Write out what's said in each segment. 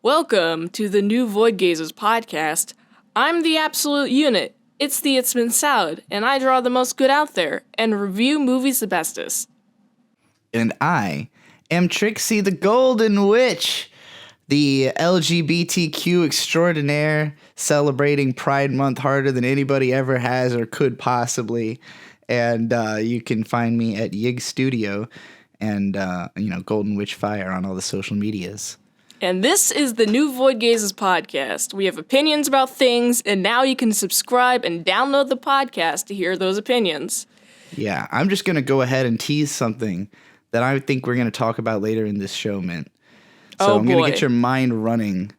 Welcome to the new Voidgazers podcast. I'm the absolute unit. It's been salad, and I draw the most good out there and review movies the bestest. And I am Trixie the Golden Witch, the LGBTQ extraordinaire, celebrating Pride Month harder than anybody ever has or could possibly. And you can find me at Yig Studio and, Golden Witch Fire on all the social medias. And this is the new Voidgazers podcast. We have opinions about things, and now you can subscribe and download the podcast to hear those opinions. Yeah, I'm just going to go ahead and tease something that I think we're going to talk about later in this show, Mint. So I'm going to get your mind running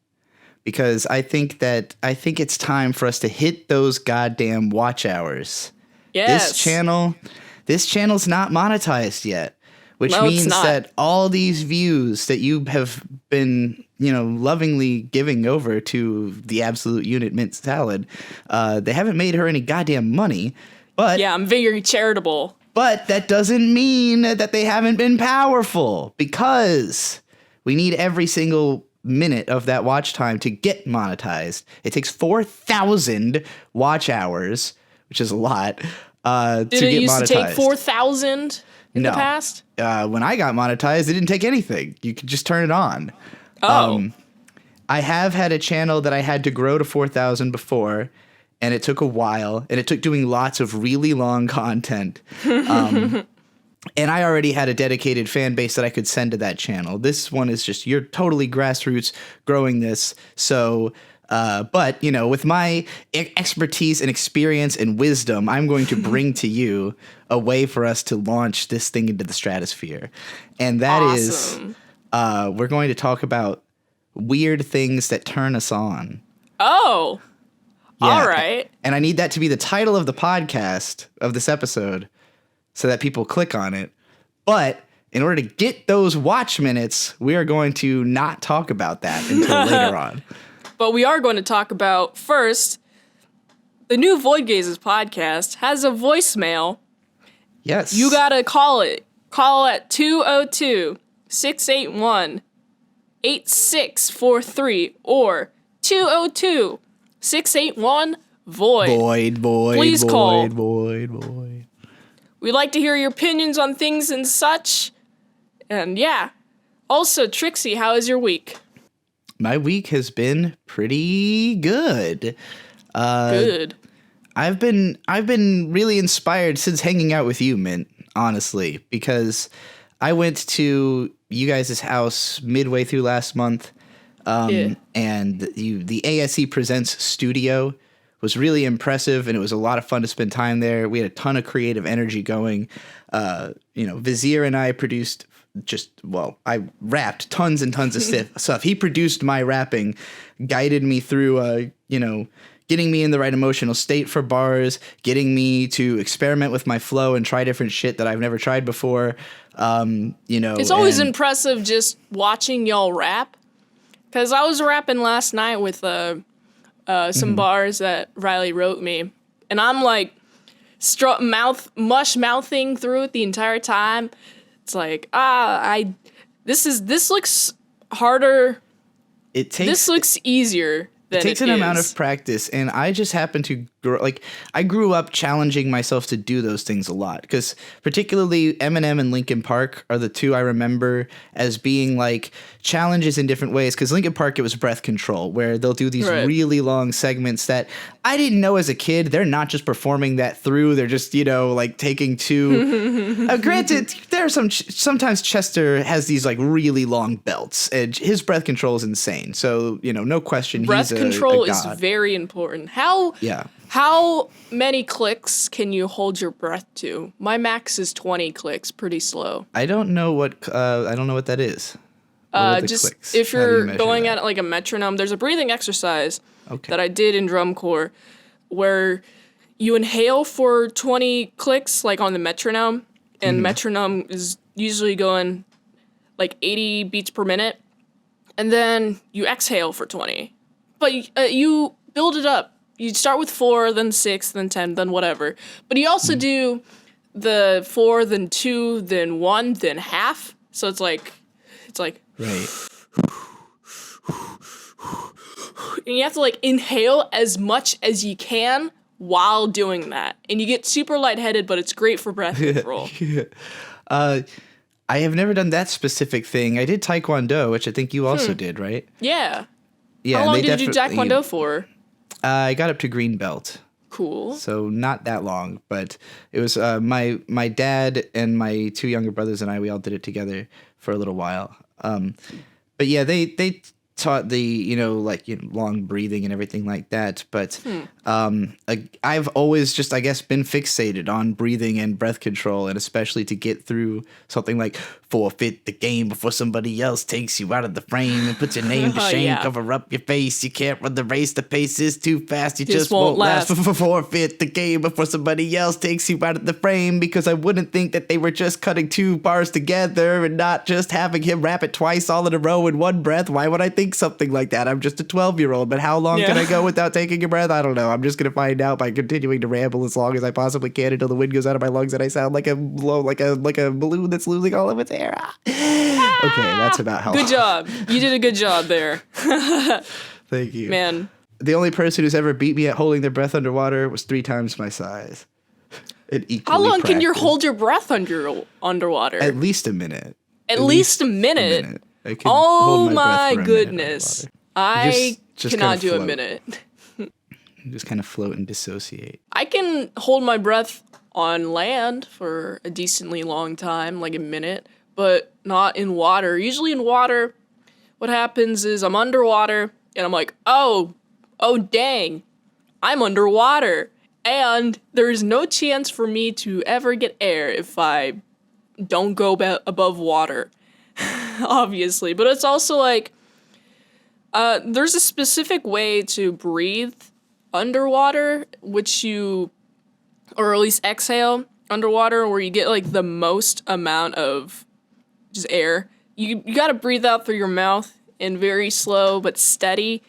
because I think it's time for us to hit those goddamn watch hours. Yes. This channel's not monetized yet. Which means that all these views that you have been, lovingly giving over to the absolute unit Mint Salad, they haven't made her any goddamn money. But yeah, I'm very charitable. But that doesn't mean that they haven't been powerful, because we need every single minute of that watch time to get monetized. It takes 4,000 watch hours, which is a lot, to get monetized. Did it used to take 4,000 in the past? When I got monetized, it didn't take anything. You could just turn it on. Oh. I have had a channel that I had to grow to 4,000 before, and it took a while, and it took doing lots of really long content. And I already had a dedicated fan base that I could send to that channel. This one is just, you're totally grassroots growing this. So, but, with my expertise and experience and wisdom, I'm going to bring to you a way for us to launch this thing into the stratosphere. And that is, we're going to talk about weird things that turn us on. Oh, yeah. All right. And I need that to be the title of the podcast of this episode so that people click on it. But in order to get those watch minutes, we are going to not talk about that until later on. But we are going to talk about, first, the new Voidgazers podcast has a voicemail. Yes. You got to call it. Call at 202-681-8643 or 202-681-VOID. Void. Please call. Void. We'd like to hear your opinions on things and such. And yeah. Also, Trixie, how is your week? My week has been pretty good. Good. I've been really inspired since hanging out with you, Mint, honestly, because I went to you guys' house midway through last month, and the ASE Presents studio was really impressive, and it was a lot of fun to spend time there. We had a ton of creative energy going. Vizier and I produced I rapped tons and tons of stuff. He produced my rapping, guided me through, getting me in the right emotional state for bars, getting me to experiment with my flow and try different shit that I've never tried before. It's always impressive just watching y'all rap. Because I was rapping last night with some bars that Riley wrote me. And I'm like mush mouthing through it the entire time. It's like, this looks harder. This looks easier than it takes an amount of practice, and I just happen to I grew up challenging myself to do those things a lot, because particularly Eminem and Linkin Park are the two I remember as being like challenges in different ways. Because Linkin Park, it was breath control, where they'll do these really long segments that I didn't know as a kid. They're not just performing that through; they're just taking two. Granted, there are sometimes Chester has these like really long belts, and his breath control is insane. So no question, breath he's control a god. Is very important. How many clicks can you hold your breath to? My max is 20 clicks, pretty slow. I don't know what that is. Just clicks? If you're going at it like a metronome, there's a breathing exercise that I did in drum corps where you inhale for 20 clicks, like on the metronome, and metronome is usually going like 80 beats per minute, and then you exhale for 20. But you build it up. You start with 4, then 6, then 10, then whatever. But you also do the 4, then 2, then 1, then half. So it's like right. you have to like inhale as much as you can while doing that. And you get super lightheaded, but it's great for breath control. I have never done that specific thing. I did Taekwondo, which I think you also did, right? Yeah. Yeah. How long did you do Taekwondo for? I got up to green belt. Cool. So not that long, but it was my dad and my 2 younger brothers and I, we all did it together for a little while. But yeah, they taught the, long breathing and everything like that. But I've always just, I guess, been fixated on breathing and breath control, and especially to get through something like forfeit the game before somebody else takes you out of the frame and puts your name to shame, cover up your face. You can't run the race. The pace is too fast. You just won't last. Forfeit the game before somebody else takes you out of the frame, because I wouldn't think that they were just cutting 2 bars together and not just having him rap it twice all in a row in one breath. Why would I think something like that? I'm just a 12-year-old, but how long can I go without taking a breath? I don't know. I'm just going to find out by continuing to ramble as long as I possibly can until the wind goes out of my lungs and I sound like a balloon that's losing all of its air. Okay, that's about how. Good job. You did a good job there. Thank you. Man. The only person who's ever beat me at holding their breath underwater was 3 times my size. How long can you hold your breath underwater? At least a minute. At least a minute? I can Oh hold my my goodness. I just cannot do float. a minute. Just kind of float and dissociate. I can hold my breath on land for a decently long time, like a minute, but not in water. Usually in water, what happens is I'm underwater and I'm like, oh dang, I'm underwater. And there's no chance for me to ever get air if I don't go above water, obviously. But it's also like, there's a specific way to breathe underwater, or at least exhale underwater, where you get like the most amount of just air. You gotta breathe out through your mouth and very slow but steady,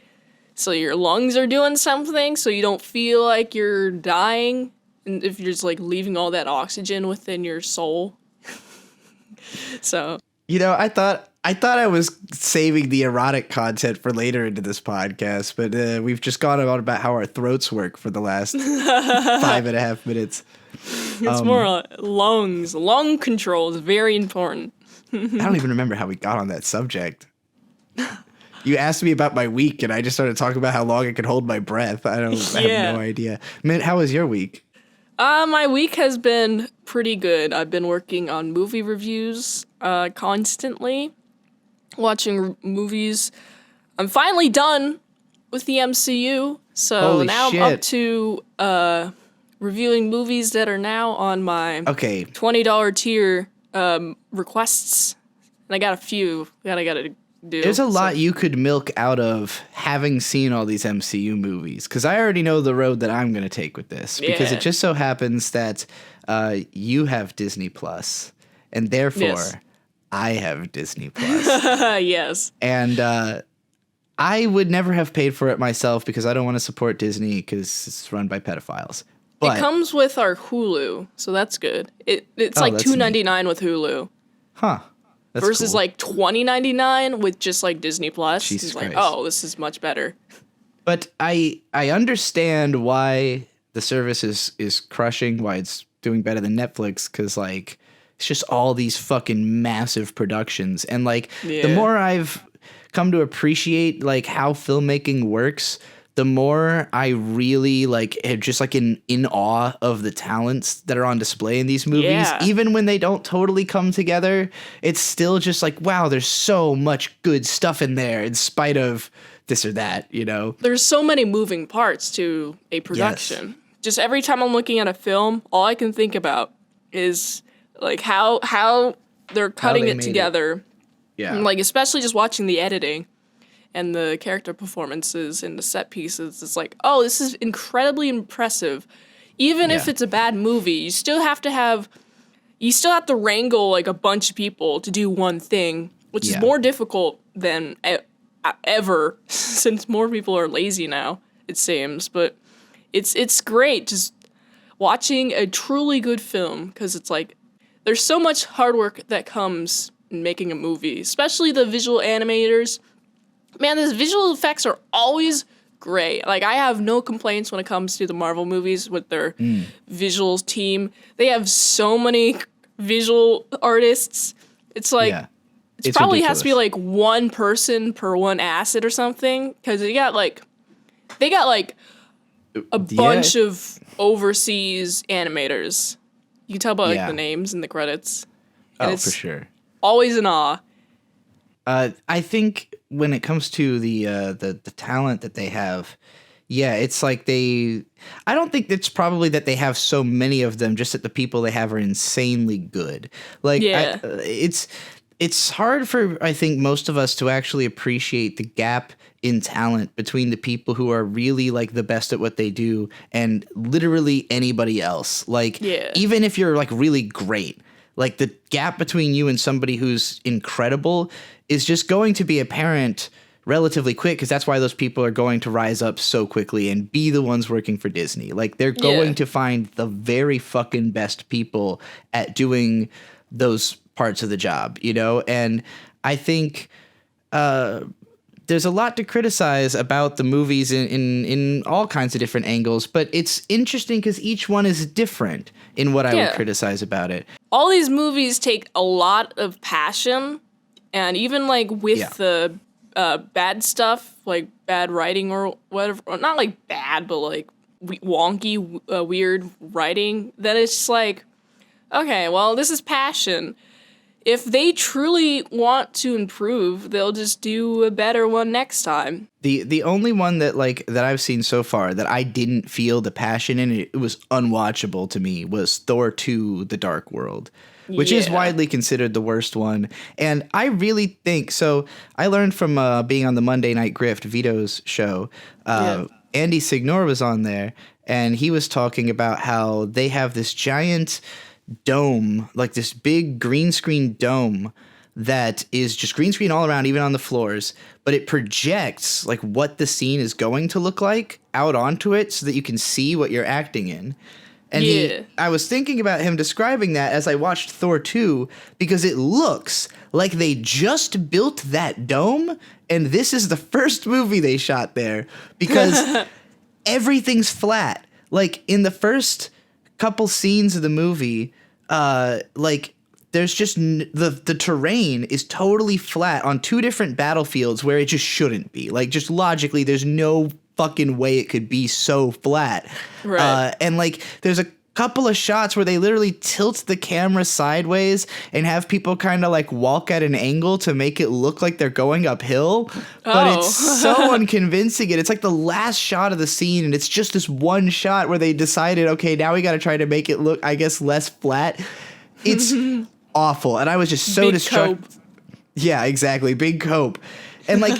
so your lungs are doing something, so you don't feel like you're dying, and if you're just like leaving all that oxygen within your soul. So I thought I was saving the erotic content for later into this podcast, but we've just gone on about how our throats work for the last 5.5 minutes. It's more lungs. Lung control is very important. I don't even remember how we got on that subject. You asked me about my week, and I just started talking about how long I could hold my breath. I have no idea. Mint, how was your week? My week has been pretty good. I've been working on movie reviews constantly, watching movies. I'm finally done with the MCU, so Holy now shit. I'm up to reviewing movies that are now on my $20 tier requests. And I got a few that I gotta do. There's a lot you could milk out of having seen all these MCU movies, because I already know the road that I'm going to take with this, because it just so happens that you have Disney Plus, and therefore I have Disney Plus. Yes. And I would never have paid for it myself because I don't want to support Disney because it's run by pedophiles. But it comes with our Hulu, so that's good. It's like $2.99 with Hulu. Huh. That's versus cool. like $20.99 with just like Disney Plus. Jesus It's like, Christ. oh, this is much better. But I understand why the service is crushing, why it's doing better than Netflix, because like it's just all these fucking massive productions, and like the more I've come to appreciate like how filmmaking works, the more I really like just like in awe of the talents that are on display in these movies. Yeah. Even when they don't totally come together, it's still just like, wow, there's so much good stuff in there in spite of this or that, There's so many moving parts to a production. Yes. Just every time I'm looking at a film, all I can think about is like how they're cutting it together. Yeah. And, like, especially just watching the editing and the character performances and the set pieces. It's like, oh, this is incredibly impressive. Even if it's a bad movie, you still have to wrangle like a bunch of people to do one thing, which is more difficult than ever since more people are lazy now, it seems. But it's great just watching a truly good film, because it's like there's so much hard work that comes in making a movie, especially the visual animators. Man, the visual effects are always great. Like, I have no complaints when it comes to the Marvel movies with their visuals team. They have so many visual artists. It's like, it probably ridiculous. Has to be like one person per one asset or something. Because they got like a bunch of overseas animators. You can tell by like the names and the credits. And for sure. Always in awe. I think when it comes to the talent that they have, it's like I don't think it's probably that they have so many of them, just that the people they have are insanely good. Like, it's hard for, I think, most of us to actually appreciate the gap in talent between the people who are really like the best at what they do and literally anybody else. Like, even if you're like really great, like the gap between you and somebody who's incredible is just going to be apparent relatively quick, because that's why those people are going to rise up so quickly and be the ones working for Disney. Like, they're going to find the very fucking best people at doing those parts of the job, you know? And I think there's a lot to criticize about the movies in all kinds of different angles, but it's interesting because each one is different in what I would criticize about it. All these movies take a lot of passion, and even like with the bad stuff, like bad writing or whatever, or not like bad, but like wonky, weird writing, then it's just like, okay, well, this is passion. If they truly want to improve, they'll just do a better one next time. The only one that I've seen so far that I didn't feel the passion in, it was unwatchable to me, was Thor 2: The Dark World, which is widely considered the worst one. And I really think, so I learned from being on the Monday Night Grift, Vito's show, Andy Signor was on there, and he was talking about how they have this giant dome, like this big green screen dome that is just green screen all around, even on the floors, but it projects like what the scene is going to look like out onto it so that you can see what you're acting in. And I was thinking about him describing that as I watched Thor 2, because it looks like they just built that dome and this is the first movie they shot there, because everything's flat. Like, in the first couple scenes of the movie, like, there's just the terrain is totally flat on two different battlefields where it just shouldn't be. Like, just logically, there's no fucking way it could be so flat. Right. And like, there's a couple of shots where they literally tilt the camera sideways and have people kind of like walk at an angle to make it look like they're going uphill, but it's so unconvincing. And it's like the last shot of the scene, and it's just this one shot where they decided, okay, now we got to try to make it look, I guess, less flat. It's awful. And I was just so distraught. Yeah, exactly. Big cope. And like,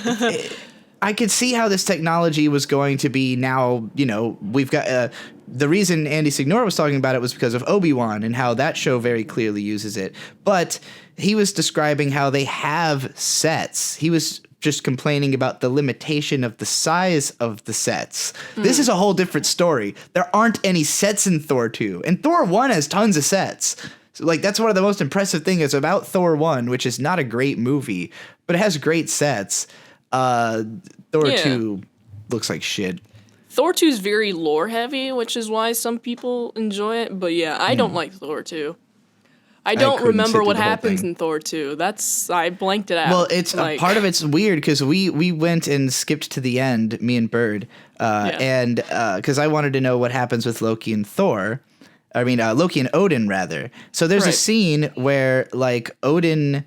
I could see how this technology was going to be now, you know, we've got, the reason Andy Signor was talking about it was because of Obi-Wan and how that show very clearly uses it. But he was describing how they have sets. He was just complaining about the limitation of the size of the sets. This is a whole different story. There aren't any sets in Thor 2, and Thor 1 has tons of sets. So, like, that's one of the most impressive things about Thor 1, which is not a great movie, but it has great sets. Thor 2 looks like shit. Thor 2 is very lore heavy, which is why some people enjoy it. But yeah, I don't like Thor 2. I don't remember what happens in Thor 2. I blanked it out. Well, it's like, part of it's weird because we went and skipped to the end, me and Bird, and because I wanted to know what happens with Loki and Thor. I mean, Loki and Odin, rather. So there's a scene where like Odin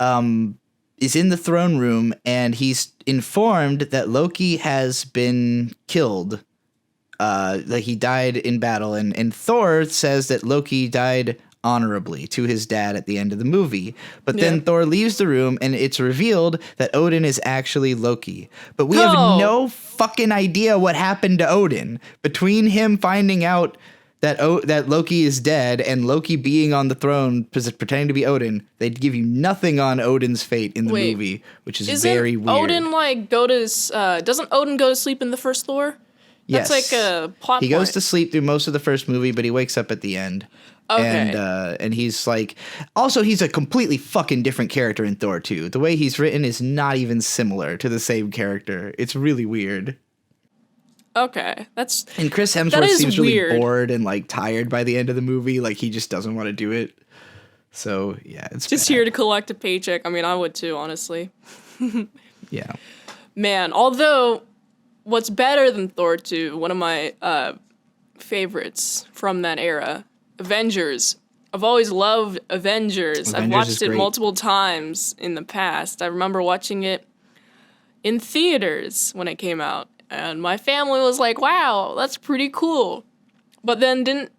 is in the throne room and he's informed that Loki has been killed. Like, he died in battle, and Thor says that Loki died honorably to his dad at the end of the movie. But then Thor leaves the room and it's revealed that Odin is actually Loki. But we have no fucking idea what happened to Odin between him finding out that Loki is dead and Loki being on the throne pretending to be Odin. They'd give you nothing on Odin's fate in the movie, which is very weird. Odin like doesn't Odin go to sleep in the first Thor? That's like a plot point. He goes to sleep through most of the first movie, but he wakes up at the end. Okay. And he's like, also he's a completely fucking different character in Thor 2. The way he's written is not even similar to the same character. It's really weird. Okay, And Chris that Hemsworth is seems weird. really bored and like tired by the end of the movie. Like he just doesn't want to do it. So yeah, it's Just bad. here to collect a paycheck. I mean, I would too, honestly. Yeah. Man, although what's better than Thor 2, one of my favorites from that era, Avengers. I've always loved Avengers. I've watched it multiple times in the past. I remember watching it in theaters when it came out, and my family was like, wow, that's pretty cool. But then didn't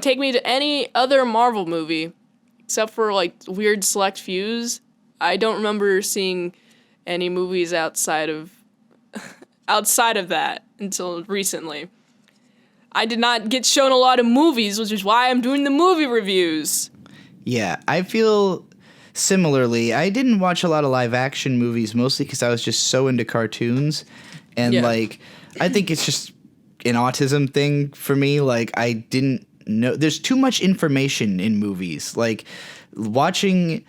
take me to any other Marvel movie, except for like weird select fews. I don't remember seeing any movies outside of that until recently. I did not get shown a lot of movies, which is why I'm doing the movie reviews. Yeah, I feel similarly. I didn't watch a lot of live action movies, mostly because I was just so into cartoons. And like, I think it's just an autism thing for me. Like, I didn't know. There's too much information in movies. Like, watching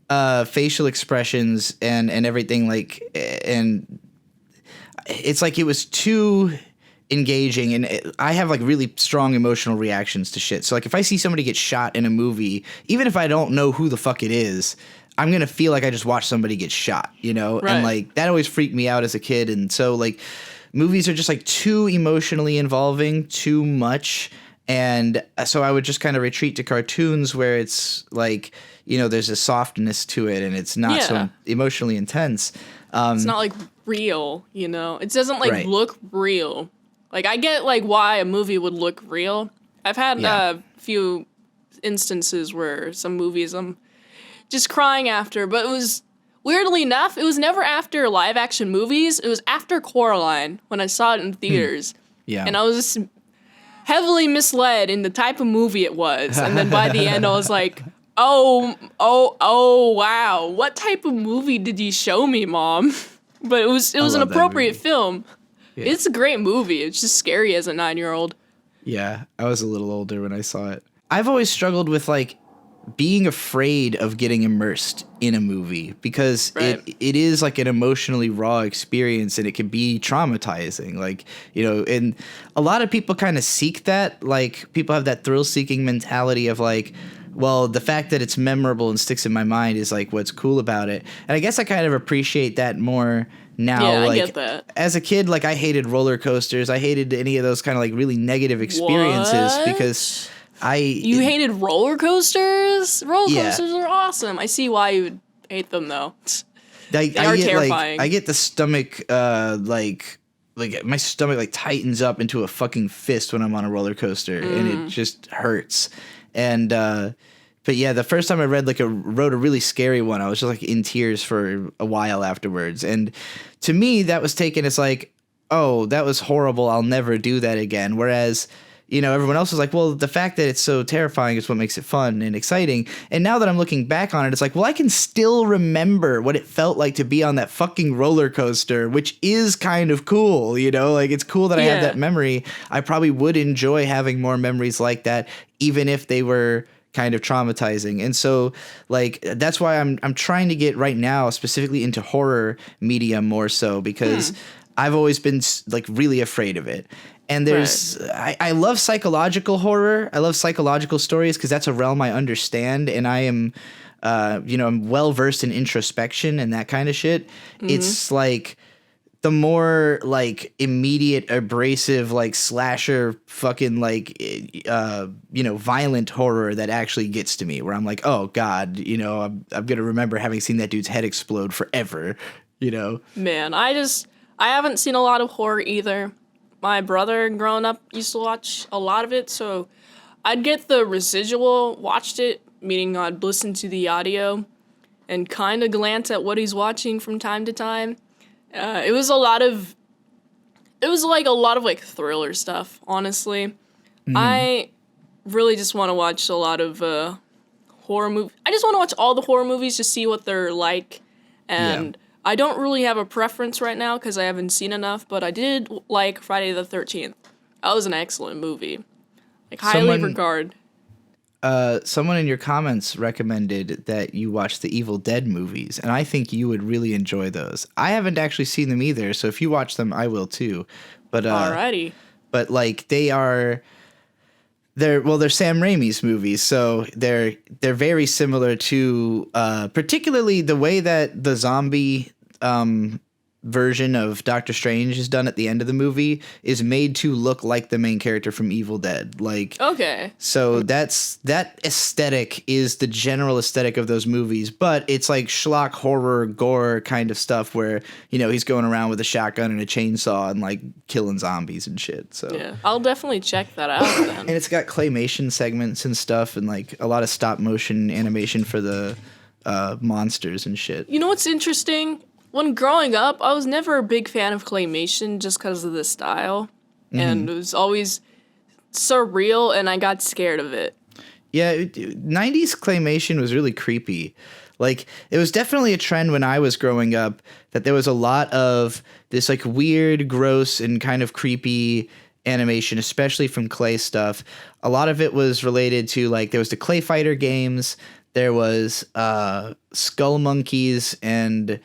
facial expressions and everything, like, and it's like it was too engaging, and I have like really strong emotional reactions to shit. So like if I see somebody get shot in a movie, even if I don't know who the fuck it is, I'm gonna feel like I just watched somebody get shot, you know? Right. And like that always freaked me out as a kid. And so like movies are just like too emotionally involving, too much. And so I would just kind of retreat to cartoons where it's like, you know, there's a softness to it and it's not so emotionally intense. It's not like real, you know? It doesn't like look real. Like, I get, like, why a movie would look real. I've had a few instances where some movies I'm just crying after, but it was, weirdly enough, it was never after live-action movies. It was after Coraline, when I saw it in theaters. Yeah. And I was just heavily misled in the type of movie it was. And then by the end, I was like, oh, wow. What type of movie did you show me, Mom? But it was an appropriate film. Yeah. It's a great movie. It's just scary as a 9-year-old. Yeah, I was a little older when I saw it. I've always struggled with like being afraid of getting immersed in a movie because it is like an emotionally raw experience and it can be traumatizing. Like, you know, and a lot of people kind of seek that. Like people have that thrill-seeking mentality of like, well, the fact that it's memorable and sticks in my mind is like what's cool about it. And I guess I kind of appreciate that more now. Yeah, like, I get that. As a kid, like I hated roller coasters. I hated any of those kind of like really negative experiences because you hated roller coasters? Roller coasters are awesome. I see why you would hate them though. They are terrifying. I get the stomach like my stomach like tightens up into a fucking fist when I'm on a roller coaster and it just hurts. And but yeah, the first time I wrote a really scary one, I was just like in tears for a while afterwards. And to me, that was taken as like, oh, that was horrible. I'll never do that again. Whereas, you know, everyone else was like, well, the fact that it's so terrifying is what makes it fun and exciting. And now that I'm looking back on it, it's like, well, I can still remember what it felt like to be on that fucking roller coaster, which is kind of cool, you know? Like, it's cool that I have that memory. I probably would enjoy having more memories like that, even if they were kind of traumatizing. And so like that's why I'm trying to get right now specifically into horror media more so because I've always been like really afraid of it. And there's I love psychological horror. I love psychological stories because that's a realm I understand and I am you know, I'm well versed in introspection and that kind of shit. It's like the more like immediate abrasive like slasher fucking like you know, violent horror that actually gets to me where I'm like, oh god, you know, I'm gonna remember having seen that dude's head explode forever, you know. Man, I haven't seen a lot of horror either. My brother growing up used to watch a lot of it, so I'd get the residual, watched it, meaning I'd listen to the audio and kind of glance at what he's watching from time to time. It was like a lot of like thriller stuff, honestly. I really just want to watch a lot of horror movies. I just want to watch all the horror movies to see what they're like. And I don't really have a preference right now because I haven't seen enough, but I did like Friday the 13th. That was an excellent movie. Like, highly regard. someone in your comments recommended that you watch the Evil Dead movies, and I think you would really enjoy those. I haven't actually seen them either, so if you watch them, I will too. But alrighty. But like they're Sam Raimi's movies, so they're very similar to particularly the way that the zombie version of Doctor Strange is done at the end of the movie is made to look like the main character from Evil Dead. Like, okay. So that aesthetic is the general aesthetic of those movies, but it's like schlock horror gore kind of stuff where, you know, he's going around with a shotgun and a chainsaw and like killing zombies and shit. So yeah, I'll definitely check that out then. And it's got claymation segments and stuff and like a lot of stop motion animation for the monsters and shit. You know what's interesting? When growing up, I was never a big fan of claymation just because of the style. Mm-hmm. And it was always surreal, and I got scared of it. Yeah, 90s claymation was really creepy. Like, it was definitely a trend when I was growing up that there was a lot of this, like, weird, gross, and kind of creepy animation, especially from clay stuff. A lot of it was related to, like, there was the Clay Fighter games, there was Skull Monkeys, and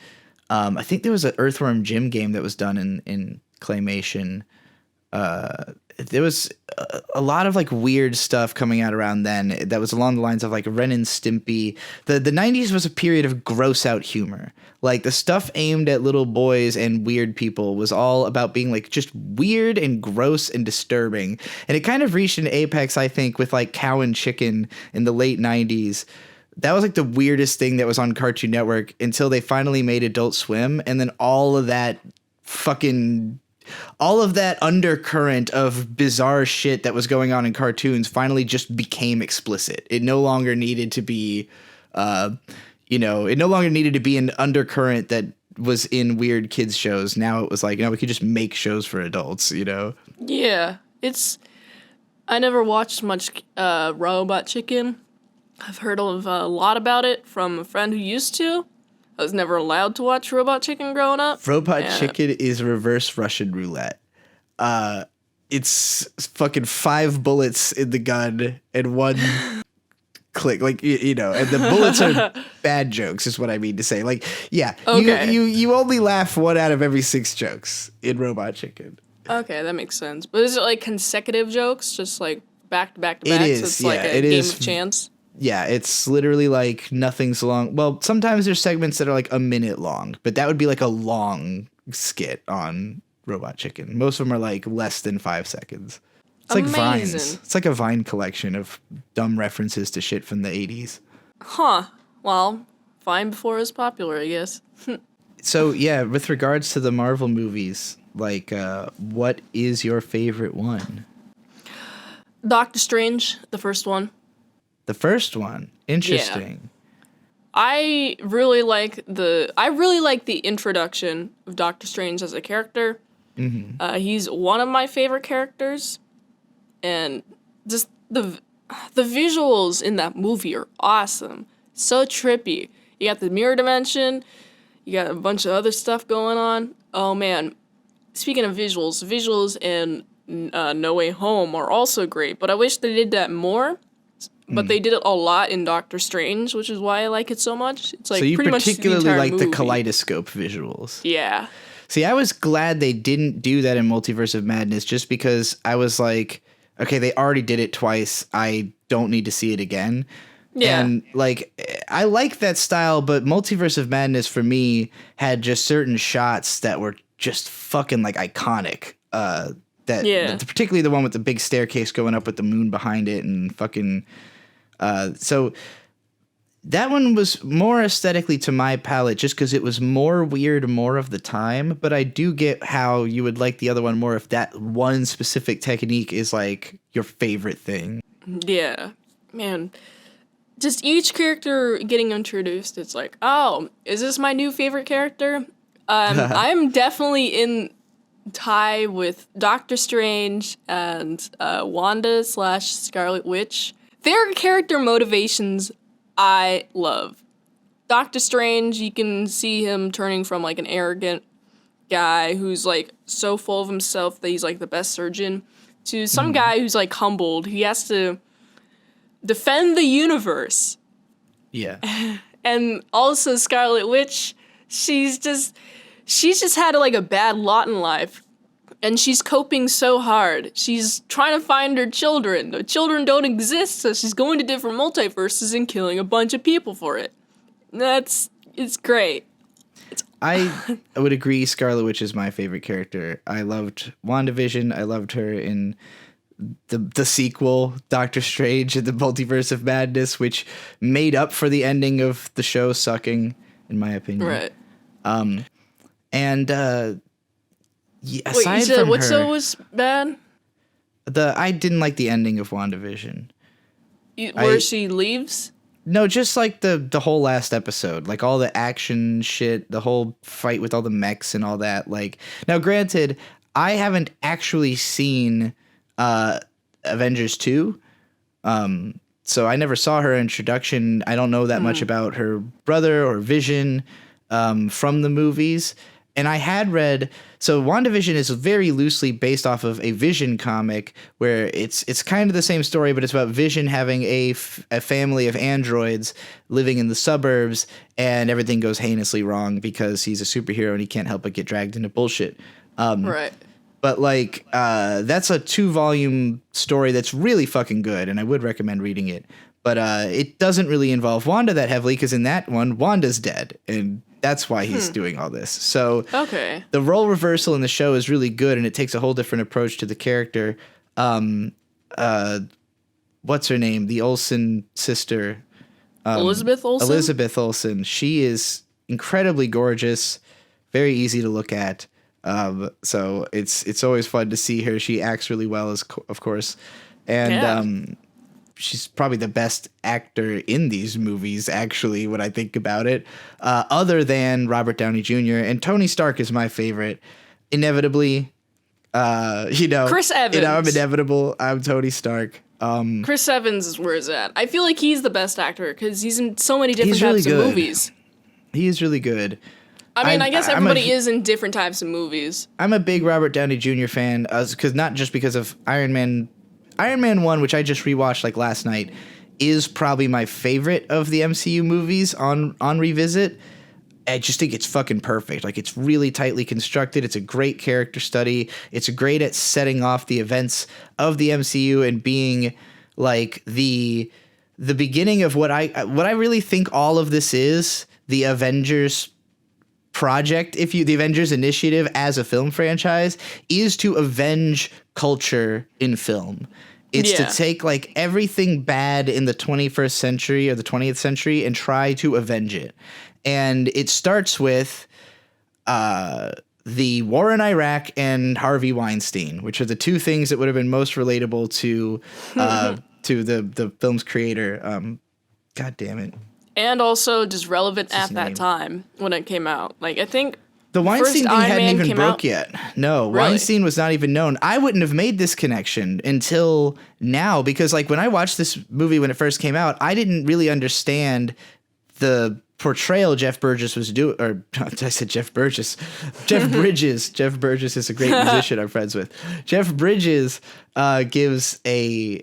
I think there was an Earthworm Jim game that was done in claymation. There was a lot of like weird stuff coming out around then that was along the lines of like Ren and Stimpy. The 90s was a period of gross out humor. Like the stuff aimed at little boys and weird people was all about being like just weird and gross and disturbing. And it kind of reached an apex, I think, with like Cow and Chicken in the late 90s. That was like the weirdest thing that was on Cartoon Network until they finally made Adult Swim. And then all of that undercurrent of bizarre shit that was going on in cartoons finally just became explicit. It no longer needed to be, an undercurrent that was in weird kids shows. Now it was like, we could just make shows for adults, Yeah, I never watched much Robot Chicken. I've heard of a lot about it from a friend who used to. I was never allowed to watch Robot Chicken growing up. Robot Chicken is reverse Russian roulette. It's fucking 5 bullets in the gun and 1 click. Like, and the bullets are bad jokes is what I mean to say. Like, yeah, okay. you only laugh 1 out of every 6 jokes in Robot Chicken. Okay, that makes sense. But is it like consecutive jokes? Just like back to back to back? It is, so it's like a game of chance? Yeah, it's literally like nothing's long. Well, sometimes there's segments that are like a minute long, but that would be like a long skit on Robot Chicken. Most of them are like less than 5 seconds. It's like Vines. It's like a Vine collection of dumb references to shit from the 80s. Huh. Well, Vine before it was popular, I guess. So, yeah, with regards to the Marvel movies, like, what is your favorite one? Doctor Strange, the first one. The first one. Interesting. Yeah. I really like the introduction of Doctor Strange as a character. Mm-hmm. He's one of my favorite characters, and just the visuals in that movie are awesome. So trippy. You got the mirror dimension. You got a bunch of other stuff going on. Oh man! Speaking of visuals in No Way Home are also great, but I wish they did that more. But they did it a lot in Doctor Strange, which is why I like it so much. It's like so you pretty particularly much like movie. the kaleidoscope visuals. Yeah. See, I was glad they didn't do that in Multiverse of Madness just because I was like, okay, they already did it twice. I don't need to see it again. Yeah. And like, I like that style, but Multiverse of Madness for me had just certain shots that were just fucking like iconic. Particularly the one with the big staircase going up with the moon behind it and fucking. So that one was more aesthetically to my palate just because it was more weird more of the time. But I do get how you would like the other one more if that one specific technique is like your favorite thing. Yeah, man. Just each character getting introduced, it's like, oh, is this my new favorite character? I'm definitely in tie with Doctor Strange and Wanda/Scarlet Witch. Their character motivations I love. Doctor Strange, you can see him turning from like an arrogant guy who's like so full of himself that he's like the best surgeon to some guy who's like humbled. He has to defend the universe. Yeah. And also Scarlet Witch, she's just had like a bad lot in life. And she's coping so hard. She's trying to find her children. The children don't exist, so she's going to different multiverses and killing a bunch of people for it. It's great. I would agree Scarlet Witch is my favorite character. I loved WandaVision. I loved her in the sequel, Doctor Strange and the Multiverse of Madness, which made up for the ending of the show sucking, in my opinion. Right. Aside Wait, you said from what her, show was bad? I didn't like the ending of WandaVision. Where she leaves? No, just like the whole last episode, like all the action shit, the whole fight with all the mechs and all that. Like, now granted, I haven't actually seen Avengers 2. So I never saw her introduction. I don't know that much about her brother or Vision from the movies. And I had read, so WandaVision is very loosely based off of a Vision comic where it's kind of the same story, but it's about Vision having a family of androids living in the suburbs, and everything goes heinously wrong because he's a superhero and he can't help but get dragged into bullshit. Right. But like, that's a 2-volume story that's really fucking good, and I would recommend reading it. But it doesn't really involve Wanda that heavily, because in that one, Wanda's dead, and that's why he's doing all this. So the role reversal in the show is really good, and it takes a whole different approach to the character. What's her name? The Olsen sister. Elizabeth Olsen? Elizabeth Olsen. She is incredibly gorgeous, very easy to look at. So it's always fun to see her. She acts really well, of course. And she's probably the best actor in these movies, actually, when I think about it, other than Robert Downey Jr. And Tony Stark is my favorite. Inevitably, Chris Evans. I'm inevitable. I'm Tony Stark. Chris Evans is where it's at. I feel like he's the best actor because he's in so many different types of movies. He is really good. I mean, I guess everybody is in different types of movies. I'm a big Robert Downey Jr. fan, because not just because of Iron Man 1, which I just rewatched like last night, is probably my favorite of the MCU movies on revisit. I just think it's fucking perfect. Like, it's really tightly constructed. It's a great character study. It's great at setting off the events of the MCU and being like the beginning of what I really think all of this is, the Avengers project, the Avengers initiative as a film franchise, is to avenge culture in film. It's to take like everything bad in the 21st century or the 20th century and try to avenge it. And it starts with the war in Iraq and Harvey Weinstein, which are the two things that would have been most relatable to the film's creator. God damn it. And also just relevant at that time when it came out. Like, I think the Weinstein thing hadn't even broke yet. No, really? Weinstein was not even known. I wouldn't have made this connection until now, because like when I watched this movie when it first came out, I didn't really understand the portrayal Jeff Burgess was doing, or I said Jeff Burgess. Jeff Bridges. Jeff Burgess is a great musician I'm friends with. Jeff Bridges gives a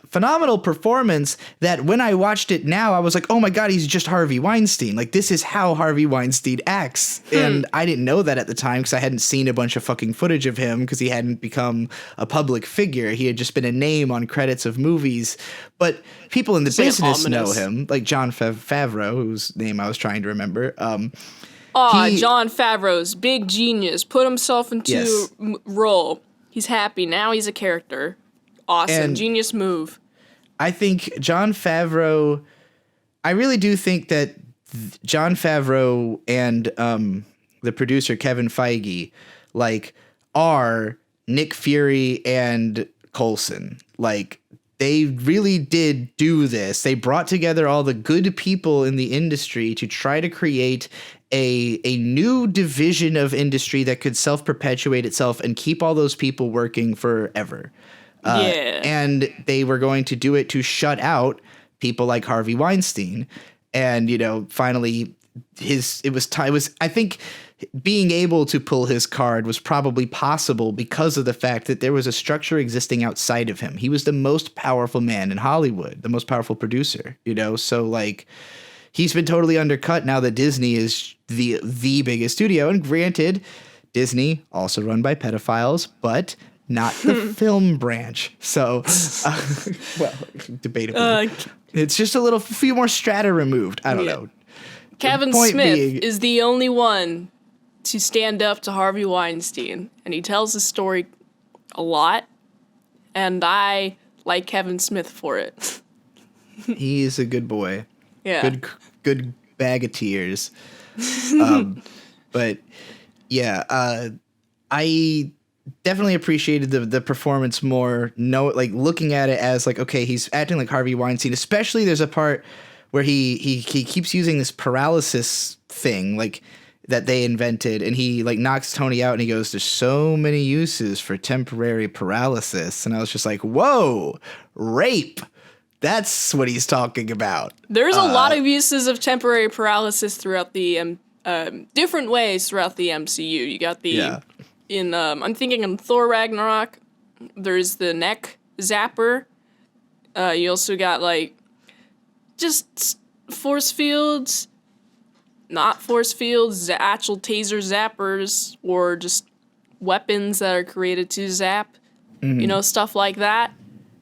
phenomenal performance that when I watched it now, I was like, oh my God, he's just Harvey Weinstein. Like, this is how Harvey Weinstein acts. And I didn't know that at the time because I hadn't seen a bunch of fucking footage of him because he hadn't become a public figure. He had just been a name on credits of movies. But people in the business know him, like Jon Favreau, whose name I was trying to remember. Jon Favreau's big genius, put himself into role. He's happy. Now he's a character. Awesome. And genius move. I think Jon Favreau, I really do think that Jon Favreau and the producer Kevin Feige, like, are Nick Fury and Coulson. Like, they really did do this. They brought together all the good people in the industry to try to create a new division of industry that could self-perpetuate itself and keep all those people working forever. And they were going to do it to shut out people like Harvey Weinstein. And, finally I think being able to pull his card was probably possible because of the fact that there was a structure existing outside of him. He was the most powerful man in Hollywood, the most powerful producer, so like he's been totally undercut now that Disney is the biggest studio. And granted, Disney also run by pedophiles, but not the film branch. So, well, debatably. It's just a few more strata removed. I don't know. Kevin Smith is the only one to stand up to Harvey Weinstein, and he tells his story a lot, and I like Kevin Smith for it. He's a good boy. Yeah. Good bag of tears. But yeah, I definitely appreciated the performance more. Looking at it as like, okay, he's acting like Harvey Weinstein. Especially there's a part where he keeps using this paralysis thing like that they invented, and he like knocks Tony out, and he goes, "There's so many uses for temporary paralysis," and I was just like, "Whoa, rape." That's what he's talking about. There's a lot of uses of temporary paralysis throughout the different ways throughout the MCU. You got I'm thinking in Thor Ragnarok, there's the neck zapper. You also got like just force fields, not force fields, actual taser zappers, or just weapons that are created to zap. Stuff like that.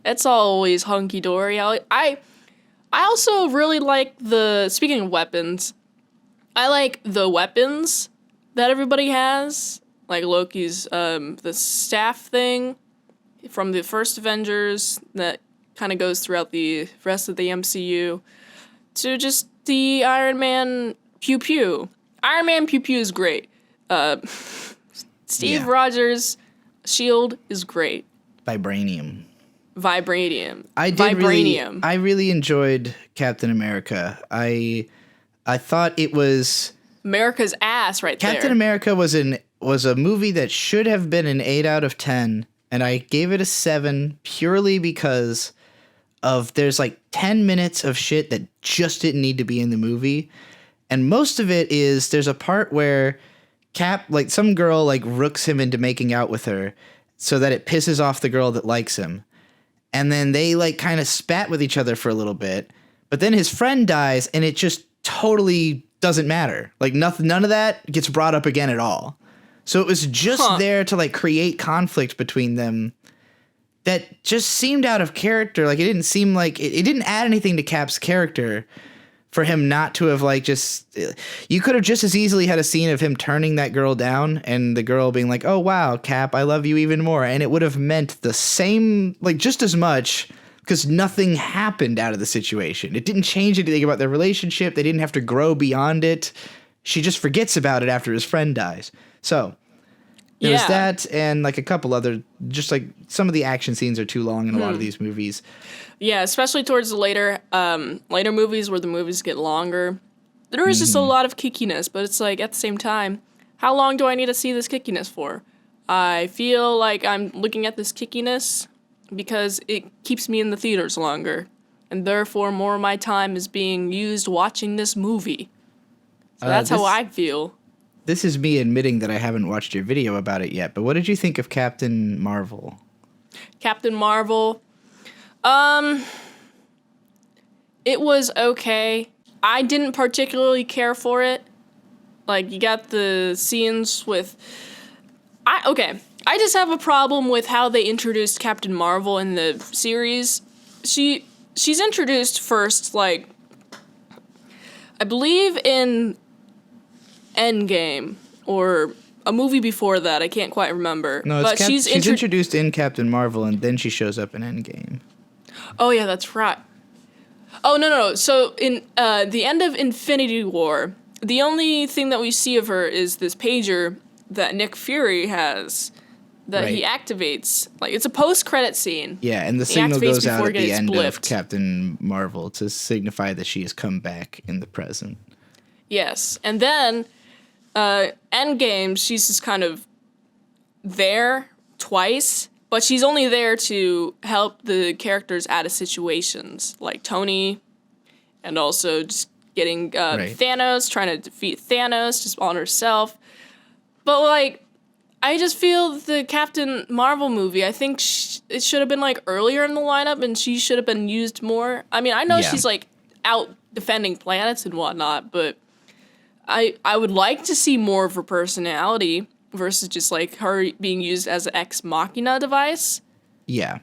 It's always hunky dory. I also really like speaking of weapons, I like the weapons that everybody has. Like Loki's, the staff thing from the first Avengers that kind of goes throughout the rest of the MCU, to just the Iron Man pew pew. Iron Man pew pew is great. Steve Rogers' shield is great. Vibranium. I really enjoyed Captain America. I thought it was America's ass right there. Captain America was a movie that should have been an 8 out of 10, and I gave it a 7 purely because of there's like 10 minutes of shit that just didn't need to be in the movie. And most of it is there's a part where Cap, like some girl like rooks him into making out with her so that it pisses off the girl that likes him. And then they like kind of spat with each other for a little bit, but then his friend dies and it just totally doesn't matter. Like none of that gets brought up again at all. So it was just there to like create conflict between them that just seemed out of character. Like it didn't seem like it didn't add anything to Cap's character for him not to have like you could have just as easily had a scene of him turning that girl down and the girl being like, "Oh wow, Cap, I love you even more." And it would have meant the same, like just as much, because nothing happened out of the situation. It didn't change anything about their relationship. They didn't have to grow beyond it. She just forgets about it after his friend dies. So there was that, and like a couple other, just like some of the action scenes are too long in a lot of these movies. Yeah, especially towards the later movies where the movies get longer. There is just a lot of kickiness, but it's like at the same time, how long do I need to see this kickiness for? I feel like I'm looking at this kickiness because it keeps me in the theaters longer, and therefore more of my time is being used watching this movie. So that's how I feel. This is me admitting that I haven't watched your video about it yet, but what did you think of Captain Marvel? Captain Marvel, it was okay. I didn't particularly care for it. Like, you got the scenes with... I just have a problem with how they introduced Captain Marvel in the series. She's introduced first, like, I believe in Endgame, or a movie before that. I can't quite remember. No, but she's introduced in Captain Marvel, and then she shows up in Endgame. Oh, yeah, that's right. Oh, no. So, in the end of Infinity War, the only thing that we see of her is this pager that Nick Fury has that he activates. Like, it's a post-credit scene. Yeah, and the signal goes out at the end of Captain Marvel to signify that she has come back in the present. Yes, and then Endgame, she's just kind of there twice, but she's only there to help the characters out of situations, like Tony, and also just getting Thanos, trying to defeat Thanos just on herself. But like, I just feel the Captain Marvel movie, I think it should have been like earlier in the lineup and she should have been used more. I mean, I know she's like out defending planets and whatnot, but I would like to see more of her personality versus just like her being used as an ex machina device. Yeah.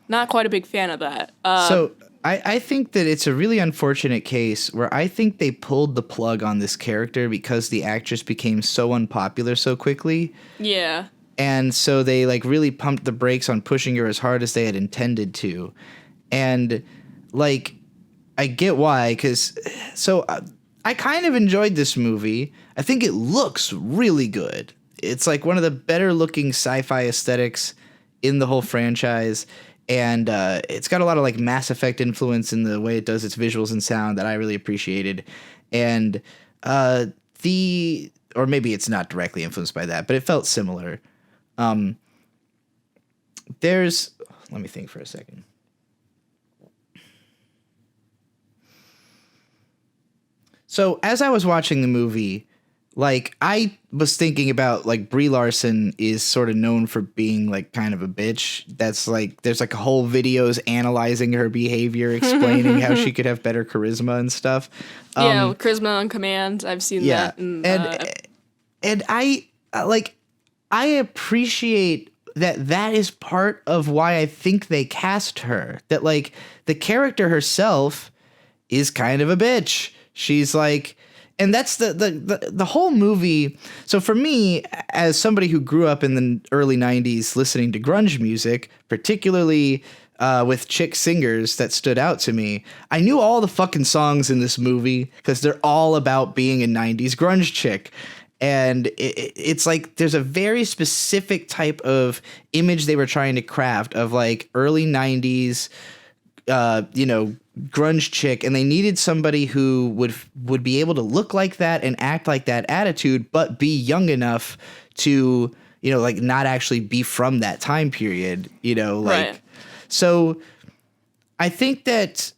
Not quite a big fan of that. So I think that it's a really unfortunate case where I think they pulled the plug on this character because the actress became so unpopular so quickly. Yeah. And so they like really pumped the brakes on pushing her as hard as they had intended to. And like, I get why, because I kind of enjoyed this movie. I think it looks really good. It's like one of the better looking sci-fi aesthetics in the whole franchise. And it's got a lot of like Mass Effect influence in the way it does its visuals and sound that I really appreciated. And or maybe it's not directly influenced by that, but it felt similar. Let me think for a second. So as I was watching the movie, like I was thinking about like Brie Larson is sort of known for being like kind of a bitch. That's like there's like whole videos analyzing her behavior, explaining how she could have better charisma and stuff. Charisma on command. I've seen that. And I appreciate that is part of why I think they cast her. That like the character herself is kind of a bitch. She's like. And that's the whole movie. So for me, as somebody who grew up in the early 90s listening to grunge music, particularly with chick singers that stood out to me, I knew all the fucking songs in this movie because they're all about being a 90s grunge chick. And it's like there's a very specific type of image they were trying to craft of like early 90s, grunge chick, and they needed somebody who would be able to look like that and act like that attitude, but be young enough to, like not actually be from that time period, Right. So I think that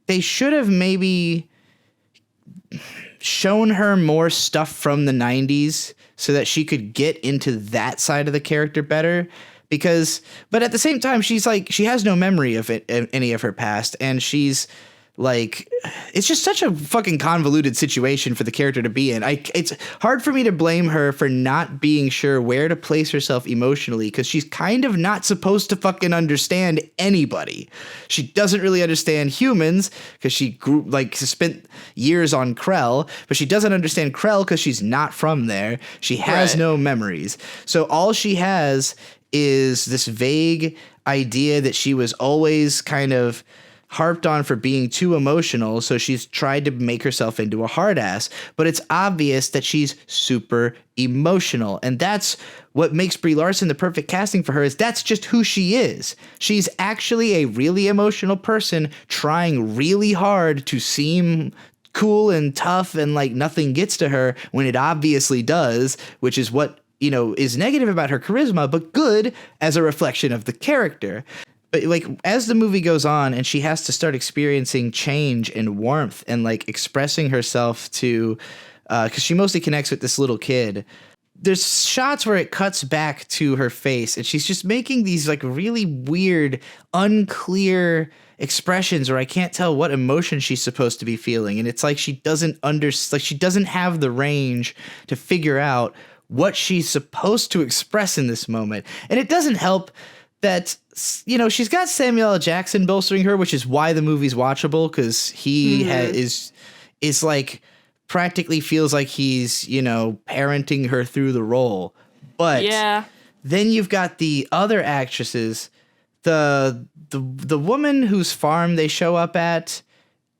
they should have maybe shown her more stuff from the 90s so that she could get into that side of the character better. But at the same time, she's like, she has no memory of any of her past. And she's like, it's just such a fucking convoluted situation for the character to be in. It's hard for me to blame her for not being sure where to place herself emotionally, because she's kind of not supposed to fucking understand anybody. She doesn't really understand humans because she spent years on Krell, but she doesn't understand Krell because she's not from there. She has no memories. So all she has is this vague idea that she was always kind of harped on for being too emotional, so she's tried to make herself into a hard ass, but it's obvious that she's super emotional, and that's what makes Brie Larson the perfect casting for her. Is that's just who she is. She's actually a really emotional person trying really hard to seem cool and tough and like nothing gets to her when it obviously does, which is what is negative about her charisma, but good as a reflection of the character. But like as the movie goes on and she has to start experiencing change and warmth and like expressing herself to, because she mostly connects with this little kid. There's shots where it cuts back to her face and she's just making these like really weird, unclear expressions where I can't tell what emotion she's supposed to be feeling. And it's like she doesn't she doesn't have the range to figure out what she's supposed to express in this moment. And it doesn't help that, she's got Samuel L. Jackson bolstering her, which is why the movie's watchable, because he is like practically feels like he's, parenting her through the role. But then you've got the other actresses. The woman whose farm they show up at